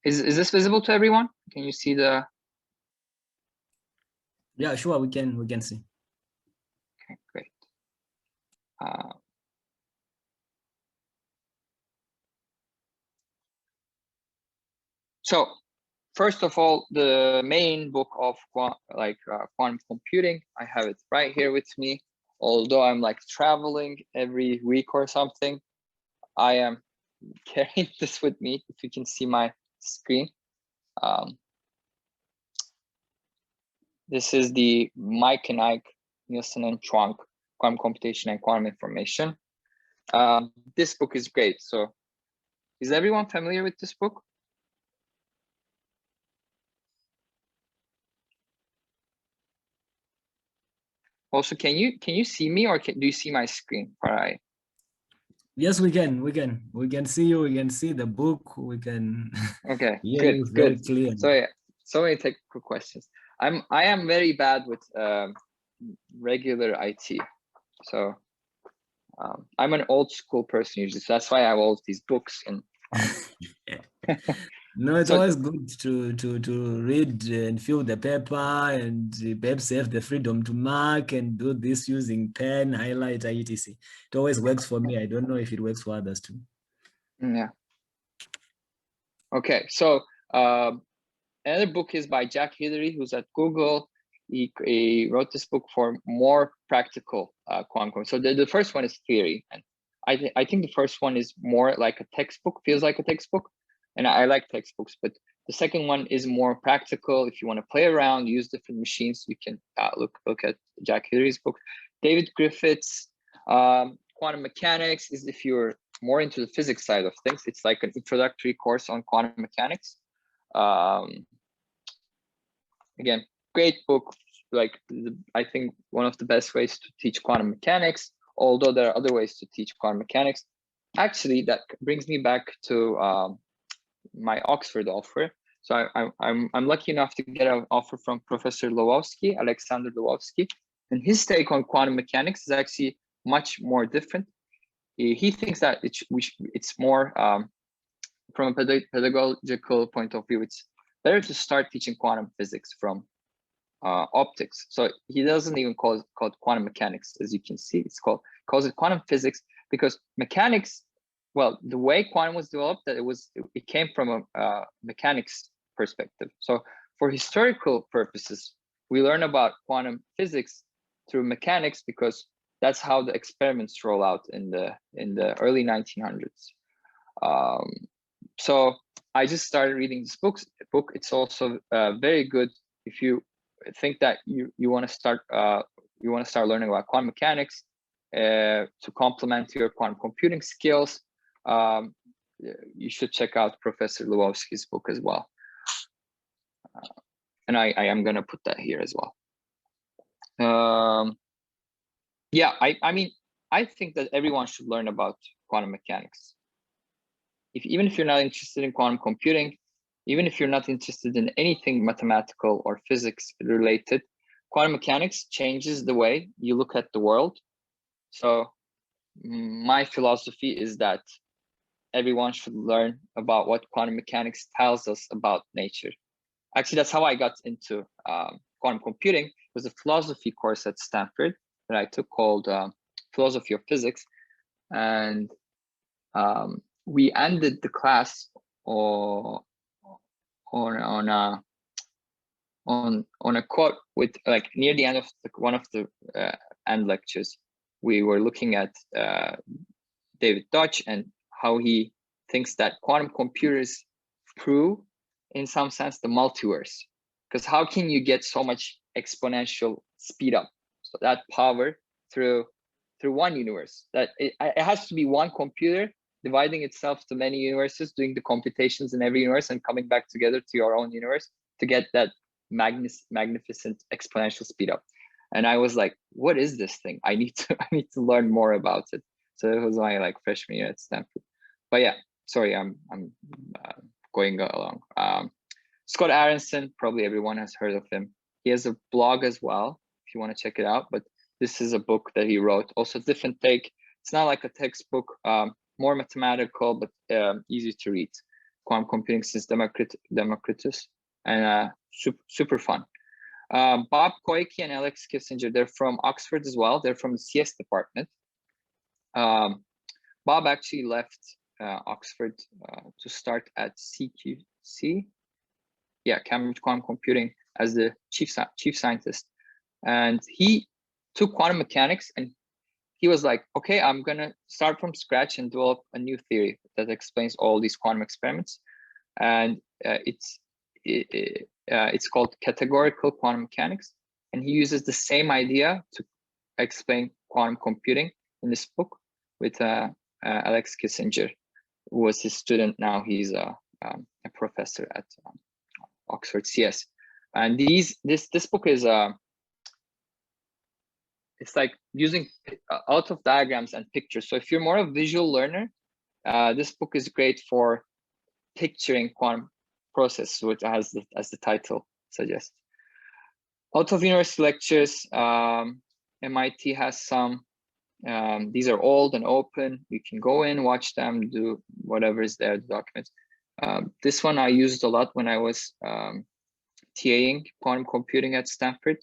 B: Is this visible to everyone? Can you see the?
A: Yeah, sure. We can see.
B: Okay, great. So first of all, the main book of quantum computing, I have it right here with me. Although I'm like traveling every week or something, I am carrying this with me. If you can see my screen. This is the Mike and Ike, Nielsen and Chuang, Quantum Computation and Quantum Information. This book is great. So is everyone familiar with this book? Also, can you see me, or do you see my screen? All right.
A: Yes, we can see you. We can see the book. We can.
B: Okay,
A: Yeah,
B: good.
A: Clear.
B: So yeah, so many technical questions. I am very bad with regular IT. So I'm an old school person usually. So that's why I have all these books and.
A: No, it's always good to read and fill the paper, and perhaps have the freedom to mark and do this using pen, highlighter, etc. It always works for me. I don't know if it works for others too.
B: Yeah. Okay, so another book is by Jack Hillary, who's at Google. He wrote this book for more practical quantum. So the first one is theory, and I think the first one is more like a textbook, feels like a textbook. And I like textbooks, but the second one is more practical. If you want to play around, use different machines, you can look at Jack Hillary's book. David Griffith's Quantum Mechanics is if you're more into the physics side of things. It's like an introductory course on quantum mechanics. Again, great book. Like I think one of the best ways to teach quantum mechanics, although there are other ways to teach quantum mechanics. Actually, that brings me back to my Oxford offer. So I'm lucky enough to get an offer from Professor Lewowski, Alexander Lewowski, and his take on quantum mechanics is actually much more different. He thinks that it's more from a pedagogical point of view, it's better to start teaching quantum physics from optics. So he doesn't even call it quantum mechanics, as you can see. Calls it quantum physics because mechanics. Well, the way quantum was developed, that it came from a mechanics perspective. So for historical purposes, we learn about quantum physics through mechanics because that's how the experiments roll out in the early 1900s. So I just started reading this book. It's also very good if you think that you want to start learning about quantum mechanics to complement your quantum computing skills. You should check out Professor Lewowski's book as well. And I am going to put that here as well. Yeah, I mean, I think that everyone should learn about quantum mechanics. even if you're not interested in quantum computing, even if you're not interested in anything mathematical or physics related, quantum mechanics changes the way you look at the world. So my philosophy is that everyone should learn about what quantum mechanics tells us about nature. Actually, that's how I got into quantum computing. It was a philosophy course at Stanford that I took called Philosophy of Physics. And we ended the class on a quote with, like, near the end of one of the end lectures, we were looking at David Deutsch and how he thinks that quantum computers prove, in some sense, the multiverse. Because how can you get so much exponential speed up, so that power through one universe? That it has to be one computer dividing itself to many universes, doing the computations in every universe and coming back together to your own universe to get that magnificent exponential speed up. And I was like, what is this thing? I need to learn more about it. So it was my like freshman year at Stanford. But yeah, sorry, I'm going along. Scott Aronson, probably everyone has heard of him. He has a blog as well, if you want to check it out. But this is a book that he wrote, also different take. It's not like a textbook, more mathematical, but easy to read. Quantum Computing since Democritus, and super fun. Bob Koike and Alex Kissinger, they're from Oxford as well. They're from the CS department. Bob actually left Oxford to start at CQC, yeah, Cambridge Quantum Computing, as the chief scientist. And he took quantum mechanics and he was like, okay, I'm gonna start from scratch and develop a new theory that explains all these quantum experiments. And it's called categorical quantum mechanics. And he uses the same idea to explain quantum computing in this book with Alex Kissinger, who was his student. Now he's a professor at Oxford CS. And this book is it's like using a lot of diagrams and pictures. So if you're more of a visual learner, this book is great for picturing quantum process, which as the title suggests. A lot of university lectures. MIT has some. These are old and open. You can go in, watch them, do whatever is there, the documents. This one I used a lot when I was TAing quantum computing at Stanford.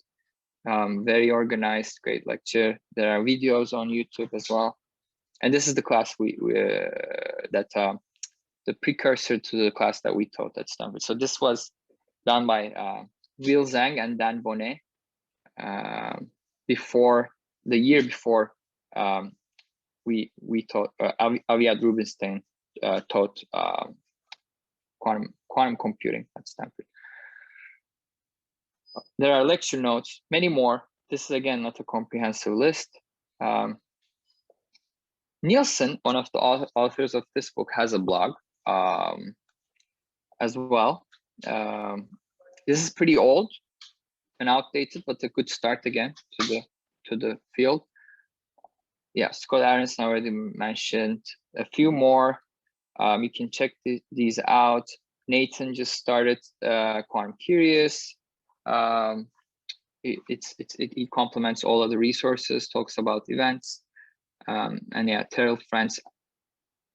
B: Very organized, great lecture. There are videos on YouTube as well. And this is the class the precursor to the class that we taught at Stanford. So this was done by Will Zhang and Dan Bonnet the year before we taught, Aviad Rubinstein taught quantum computing at Stanford. There are lecture notes, many more. This is again not a comprehensive list. Nielsen, one of the authors of this book, has a blog as well. This is pretty old and outdated, but a good start again to the field. Yeah, Scott Aronson already mentioned. A few more. You can check these out. Nathan just started Quantum Curious. It complements all of the resources, talks about events. And yeah, Terrell France.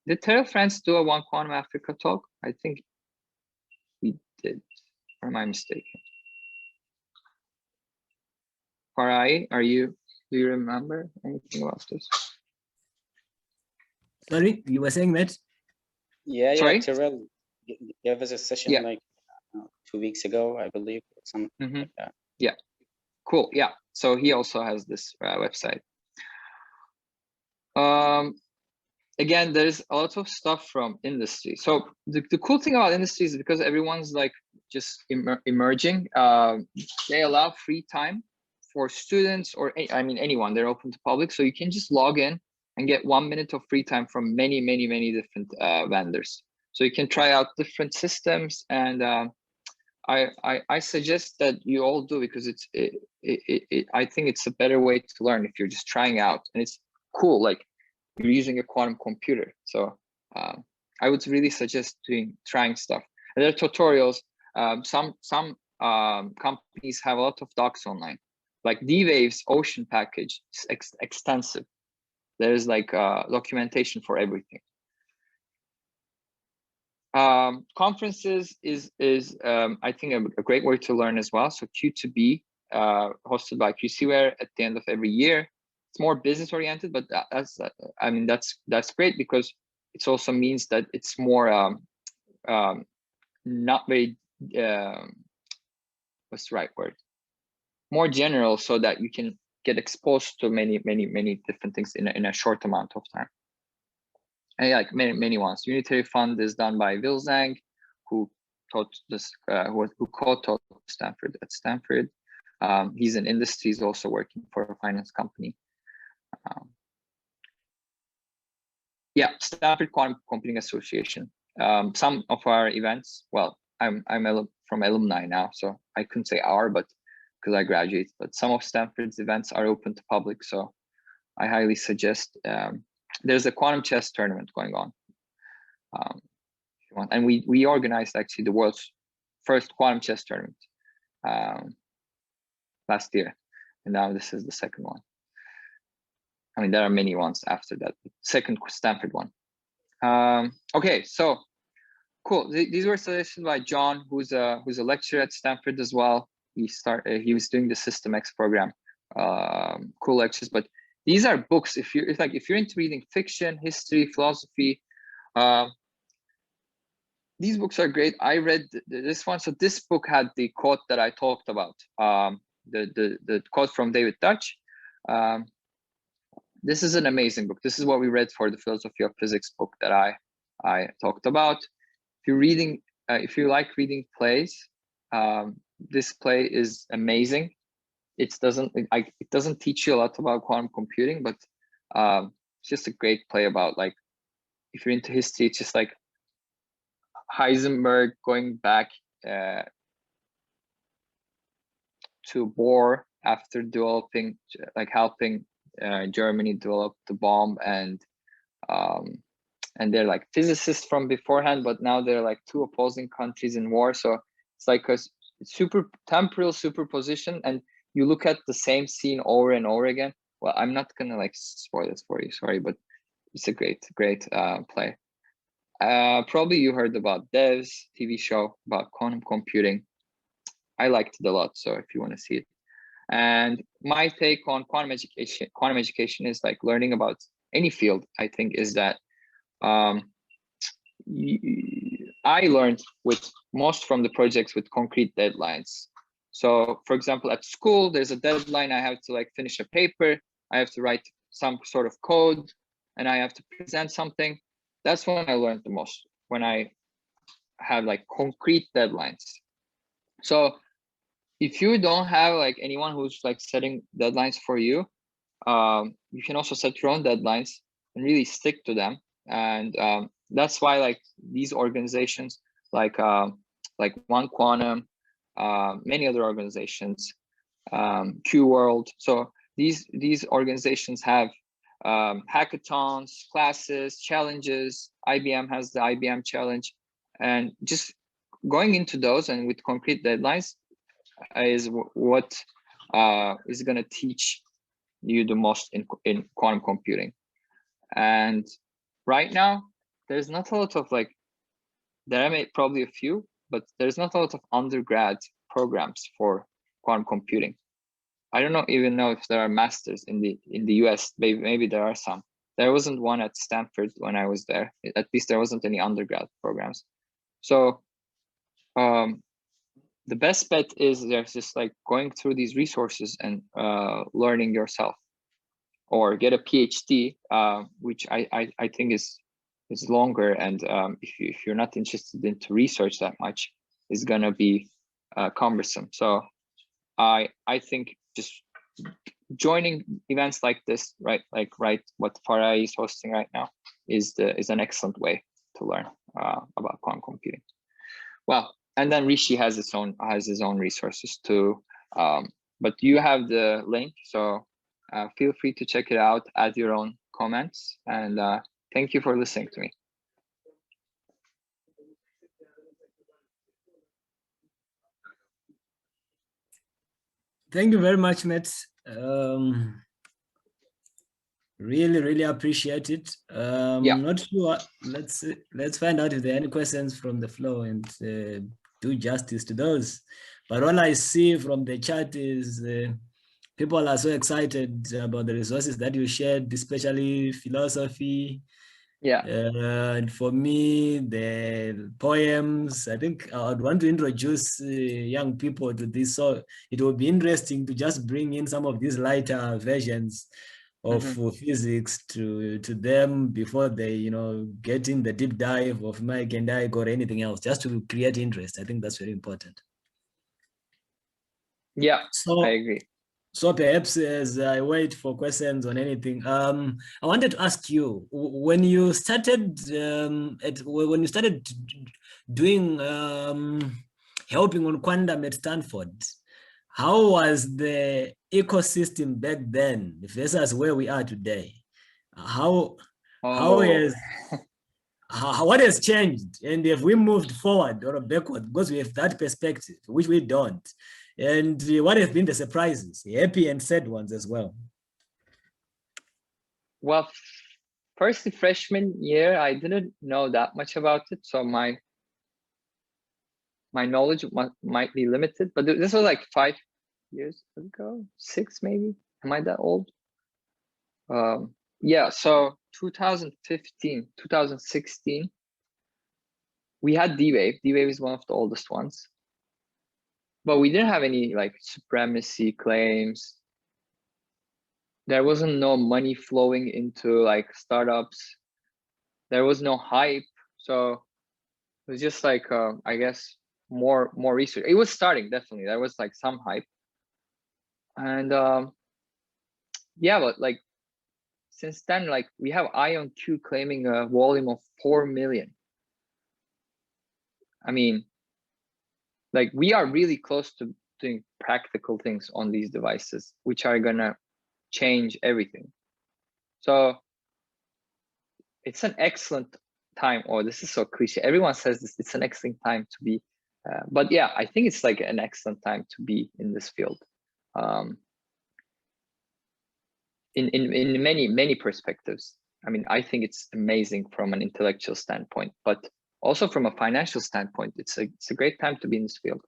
B: Did Terrell France do a One Quantum Africa talk? I think he did, or am I mistaken? Farai, do you remember anything about this?
A: Sorry, you were saying that?
E: Yeah,
B: Sorry?
E: Terrell gave us a session like 2 weeks ago, I believe, or something like that.
B: Yeah, cool. Yeah, so he also has this website. Again, there's a lot of stuff from industry. So the cool thing about industry is because everyone's like just emerging, they allow free time for students or anyone. They're open to public, so you can just log in and get 1 minute of free time from many different vendors. So you can try out different systems, and I suggest that you all do, because I think it's a better way to learn if you're just trying out, and it's cool. Like, you're using a quantum computer, so I would really suggest trying stuff. And there are tutorials. Some companies have a lot of docs online, like D-Wave's Ocean package is extensive. There's like documentation for everything. Conferences is I think a great way to learn as well. So Q2B, hosted by QCware at the end of every year. It's more business oriented, but that's great because it also means that it's more not very what's the right word? More general, so that you can get exposed to many different things in a short amount of time. And yeah, like many ones. Unitary Fund is done by Will Zhang, who taught this, who co-taught Stanford at Stanford. He's in industry. He's also working for a finance company. Yeah, Stanford Quantum Computing Association. Some of our events. Well, I'm from alumni now, so I couldn't say our, but because I graduated. But some of Stanford's events are open to public, so I highly suggest. There's a quantum chess tournament going on, if you want. And we organized actually the world's first quantum chess tournament last year, and now this is the second one. I mean, there are many ones after that. Second Stanford one. Okay, so cool. These were suggested by John, who's a lecturer at Stanford as well. He was doing the System X program. Cool lectures, but these are books. If you're into reading fiction, history, philosophy, these books are great. I read this one. So this book had the quote that I talked about. The quote from David Dutch. This is an amazing book. This is what we read for the philosophy of physics book that I talked about. If you like reading plays, this play is amazing. It doesn't teach you a lot about quantum computing, but it's just a great play about, like, if you're into history, it's just like Heisenberg going back to Bohr after developing, like helping Germany develop the bomb, and they're like physicists from beforehand, but now they're like two opposing countries in war. So it's like a super temporal superposition, and you look at the same scene over and over again. Well, I'm not gonna like spoil this for you, sorry, but it's a great play. Probably you heard about Dev's TV show about quantum computing. I liked it a lot, so if you want to see it. And my take on quantum education is like learning about any field, I think, is that I learned with most from the projects with concrete deadlines. So for example, at school, there's a deadline. I have to like finish a paper. I have to write some sort of code, and I have to present something. That's when I learned the most, when I have like concrete deadlines. So if you don't have like anyone who's like setting deadlines for you, you can also set your own deadlines and really stick to them. And that's why like these organizations like One Quantum, many other organizations, Q World. So these organizations have hackathons, classes, challenges. IBM has the IBM challenge, and just going into those and with concrete deadlines is what is going to teach you the most in quantum computing. And right now, there's not a lot of like, there are probably a few, but there's not a lot of undergrad programs for quantum computing. I don't even know if there are masters in the US. Maybe there are some. There wasn't one at Stanford when I was there. At least there wasn't any undergrad programs. So the best bet is there's just like going through these resources and learning yourself, or get a PhD, which I think is longer, and if you're not interested into research that much, is gonna be cumbersome. So I think just joining events like this, right, like what Farai is hosting right now, is an excellent way to learn about quantum computing. Well, and then Rishi has his own resources too, but you have the link, so feel free to check it out, add your own comments, and thank you for listening to me.
A: Thank you very much, Mert. Really appreciate it. Not sure. Let's find out if there are any questions from the floor and do justice to those. But all I see from the chat is people are so excited about the resources that you shared, especially philosophy.
B: Yeah.
A: And for me, the poems, I think I would want to introduce young people to this. So it would be interesting to just bring in some of these lighter versions of physics to them before they, get in the deep dive of Mike and I or anything else, just to create interest. I think that's very important.
B: Yeah,
A: so
B: I agree.
A: So perhaps as I wait for questions on anything, I wanted to ask you, when you started doing helping on quantum at Stanford, how was the ecosystem back then versus where we are today? What has changed, and have we moved forward or backward? Because we have that perspective, which we don't. And what have been the surprises, happy and sad ones as well?
B: Well, first, the freshman year, I didn't know that much about it, so my knowledge might be limited. But this was like 5 years ago, 6 maybe. Am I that old? Yeah. So 2015, 2016, we had D-Wave. D-Wave is one of the oldest ones. But we didn't have any like supremacy claims. There wasn't no money flowing into like startups. There was no hype. So it was just like, I guess, more research. It was starting, definitely. There was like some hype. And yeah, but like since then, like we have IonQ claiming a volume of 4 million. I mean, like we are really close to doing practical things on these devices, which are gonna change everything. So it's an excellent time. Oh, this is so cliche. Everyone says this, it's an excellent time to be, but yeah, I think it's like an excellent time to be in this field. In many perspectives. I mean, I think it's amazing from an intellectual standpoint, but also from a financial standpoint, it's a great time to be in this field.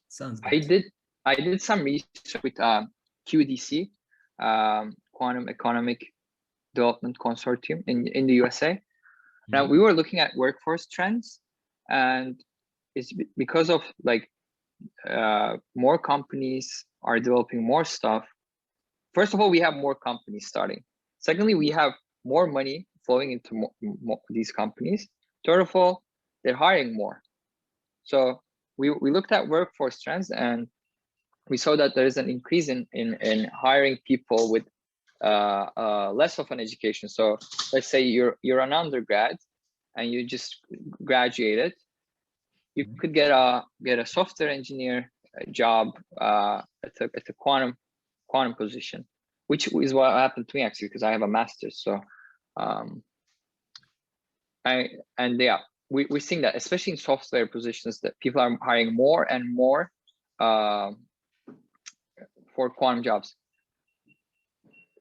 A: Sounds good.
B: I did some research with QDC, Quantum Economic Development Consortium in the USA. Now we were looking at workforce trends, and it's because of like more companies are developing more stuff. First of all, we have more companies starting. Secondly, we have more money flowing into these companies. Third of all, they're hiring more. So we looked at workforce trends, and we saw that there is an increase in hiring people with less of an education. So let's say you're an undergrad and you just graduated, you could get a software engineer job at a quantum position, which is what happened to me actually, because I have a master's. So we're seeing that, especially in software positions, that people are hiring more and more for quantum jobs.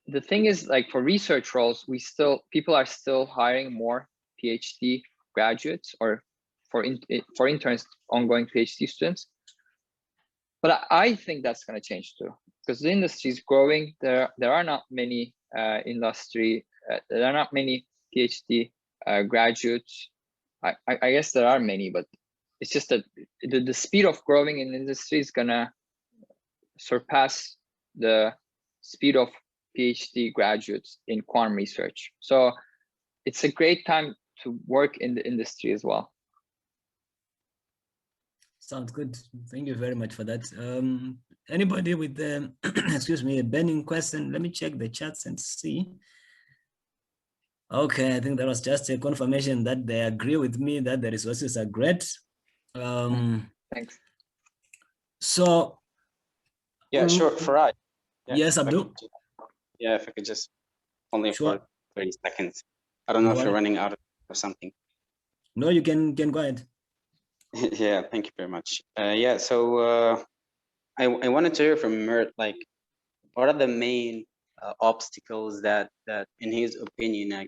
B: The thing is, like for research roles, people are still hiring more PhD graduates, or for interns, ongoing PhD students. But I think that's going to change too, because the industry is growing. There are not many there are not many PhD graduates. I guess there are many, but it's just that the speed of growing in the industry is gonna surpass the speed of PhD graduates in quantum research. So it's a great time to work in the industry as well.
A: Sounds good. Thank you very much for that. Anybody with the excuse me, a burning question? Let me check the chats and see. Okay, I think that was just a confirmation that they agree with me that the resources are great.
B: Thanks.
A: So
E: yeah, sure. Faraj.
A: Yes, Abdul.
E: Yeah, if I could just only
A: Sure.
E: for 30 seconds. I don't know if you're running out of something.
A: No, you can go ahead.
E: Yeah, thank you very much. Yeah, so I wanted to hear from Mert, like, what are the main obstacles that in his opinion,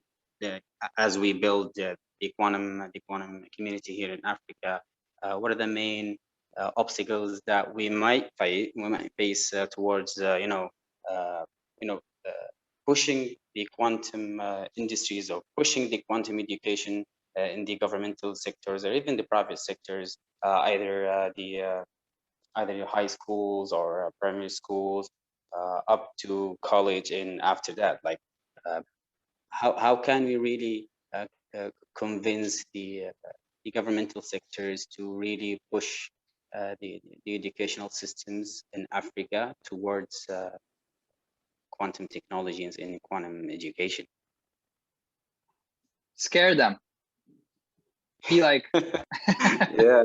E: as we build the quantum community here in Africa, what are the main obstacles that we might face towards pushing the quantum industries, or pushing the quantum education in the governmental sectors or even the private sectors, either the high schools or primary schools, up to college, and after that, like, how can we really convince the governmental sectors to really push the educational systems in Africa towards quantum technologies in quantum education?
B: Scare them. Be like,
E: yeah,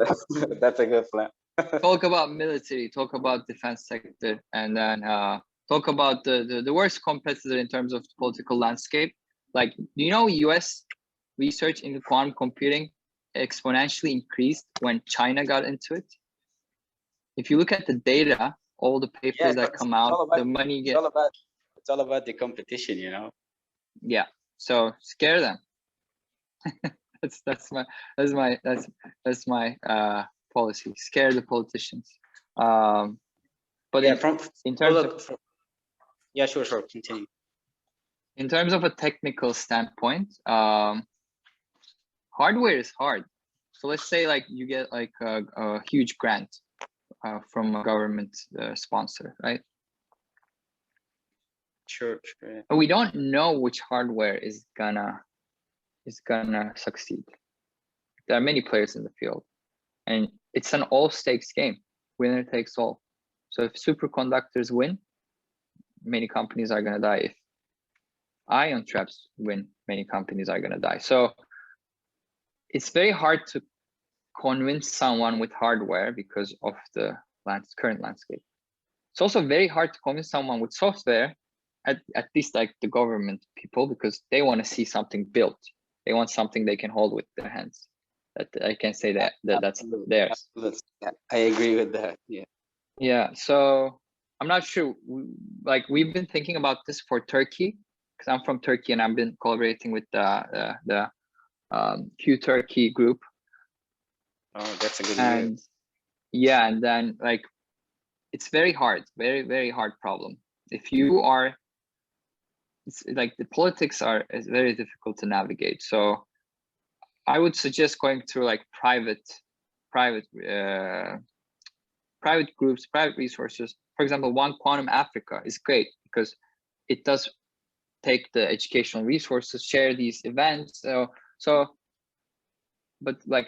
E: that's a good plan.
B: talk about military, talk about defense sector, and then talk about the worst competitor in terms of political landscape. Like, US research into quantum computing exponentially increased when China got into it. If you look at the data, all the papers that come out, the money
E: it's all about the competition,
B: Yeah, so scare them. that's my policy. Scare the politicians. But
E: yeah,
B: in terms of
E: yeah, sure, continue.
B: In terms of a technical standpoint, hardware is hard. So let's say like you get like a huge grant from a government sponsor, right?
E: Sure.
B: But we don't know which hardware is gonna succeed. There are many players in the field, and it's an all stakes game. Winner takes all. So if superconductors win, many companies are gonna die. If ion traps win, many companies are gonna die. So it's very hard to convince someone with hardware because of the current landscape. It's also very hard to convince someone with software, at least like the government people, because they want to see something built. They want something they can hold with their hands. That I can say that's theirs.
E: Absolutely. Yeah, I agree with that.
B: Yeah. So I'm not sure. We've been thinking about this for Turkey, because I'm from Turkey and I've been collaborating with the Q Turkey group.
E: Oh, that's a good
B: and yeah, and then like it's very hard, very, very hard problem. If you are, it's like the politics is very difficult to navigate. So I would suggest going through like private groups, private resources. For example, One Quantum Africa is great because it does take the educational resources, share these events. So, but like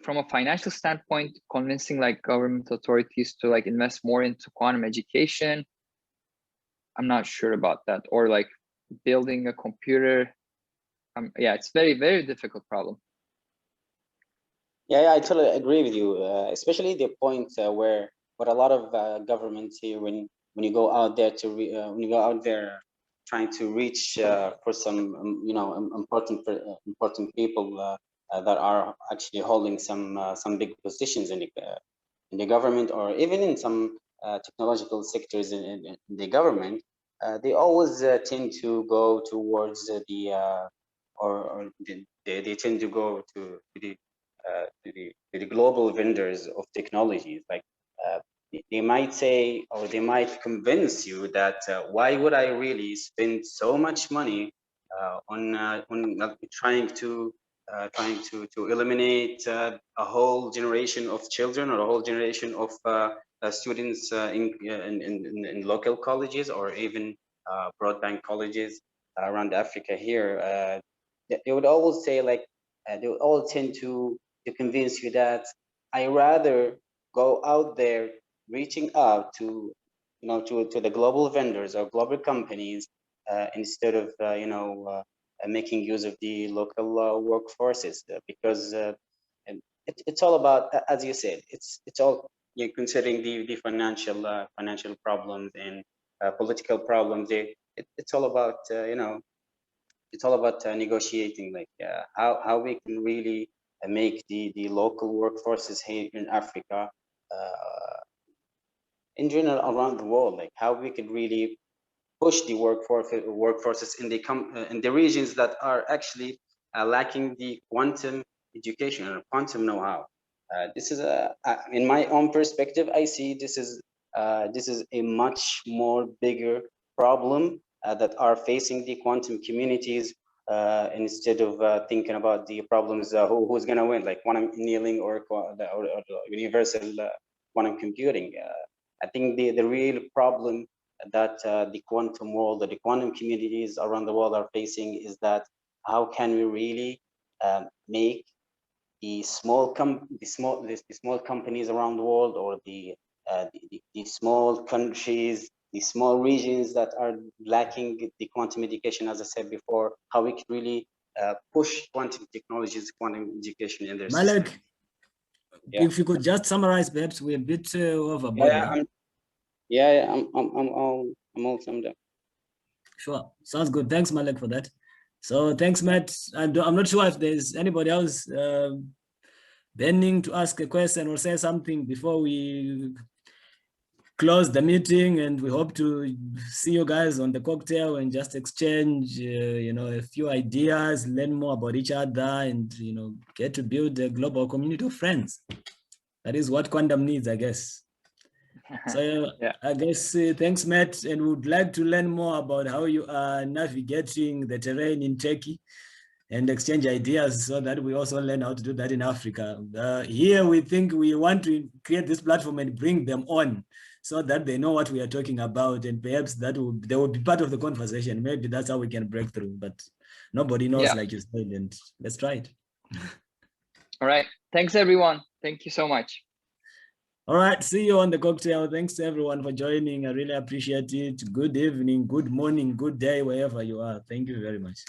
B: from a financial standpoint, convincing like government authorities to like invest more into quantum education, I'm not sure about that. Or like building a computer. Yeah, it's very, very difficult problem.
E: Yeah, I totally agree with you. Especially the point where a lot of governments here, when you go out there trying to reach for some important people that are actually holding some big positions in the government, or even in some technological sectors in the government, they always tend to go towards they tend to go to the global vendors of technologies. Like they might say, or they might convince you that why would I really spend so much money on trying to eliminate a whole generation of children, or a whole generation of students in local colleges, or even broadband colleges around Africa here. They would always say, like, they would all tend to convince you that I rather go out there reaching out to to the global vendors or global companies instead of making use of the local workforces, because it's all about, as you said, it's all, considering the financial problems and political problems. It's all about it's all about negotiating, like how we can really make the local workforces here in Africa in general around the world, like how we could really push the workforces in the regions that are actually lacking the quantum education or quantum know-how. This is in my own perspective, I see this is a much more bigger problem that are facing the quantum communities, instead of thinking about the problems who's going to win, like quantum annealing or universal quantum computing. I think the real problem that the quantum world or the quantum communities around the world are facing is that how can we really make the small companies around the world, or the small countries, the small regions that are lacking the quantum education, as I said before, how we can really push quantum technologies, quantum education in their system.
A: Malek, if you could just summarize, perhaps we're a bit overboard.
E: I'm all summed up.
A: Sure, sounds good. Thanks, Malek, for that. So thanks, Matt. I'm not sure if there's anybody else bending to ask a question or say something before we close the meeting, and we hope to see you guys on the cocktail and just exchange, a few ideas, learn more about each other, and, get to build a global community of friends. That is what quantum needs, I guess. So
B: yeah.
A: I guess thanks, Matt, and we would like to learn more about how you are navigating the terrain in Turkey and exchange ideas so that we also learn how to do that in Africa. Here, we think we want to create this platform and bring them on so that they know what we are talking about, and perhaps they will be part of the conversation. Maybe that's how we can break through, but nobody knows, like you said, and let's try it.
B: All right. Thanks, everyone. Thank you so much.
A: All right, see you on the cocktail. Thanks to everyone for joining. I really appreciate it. Good evening, good morning, good day, wherever you are. Thank you very much.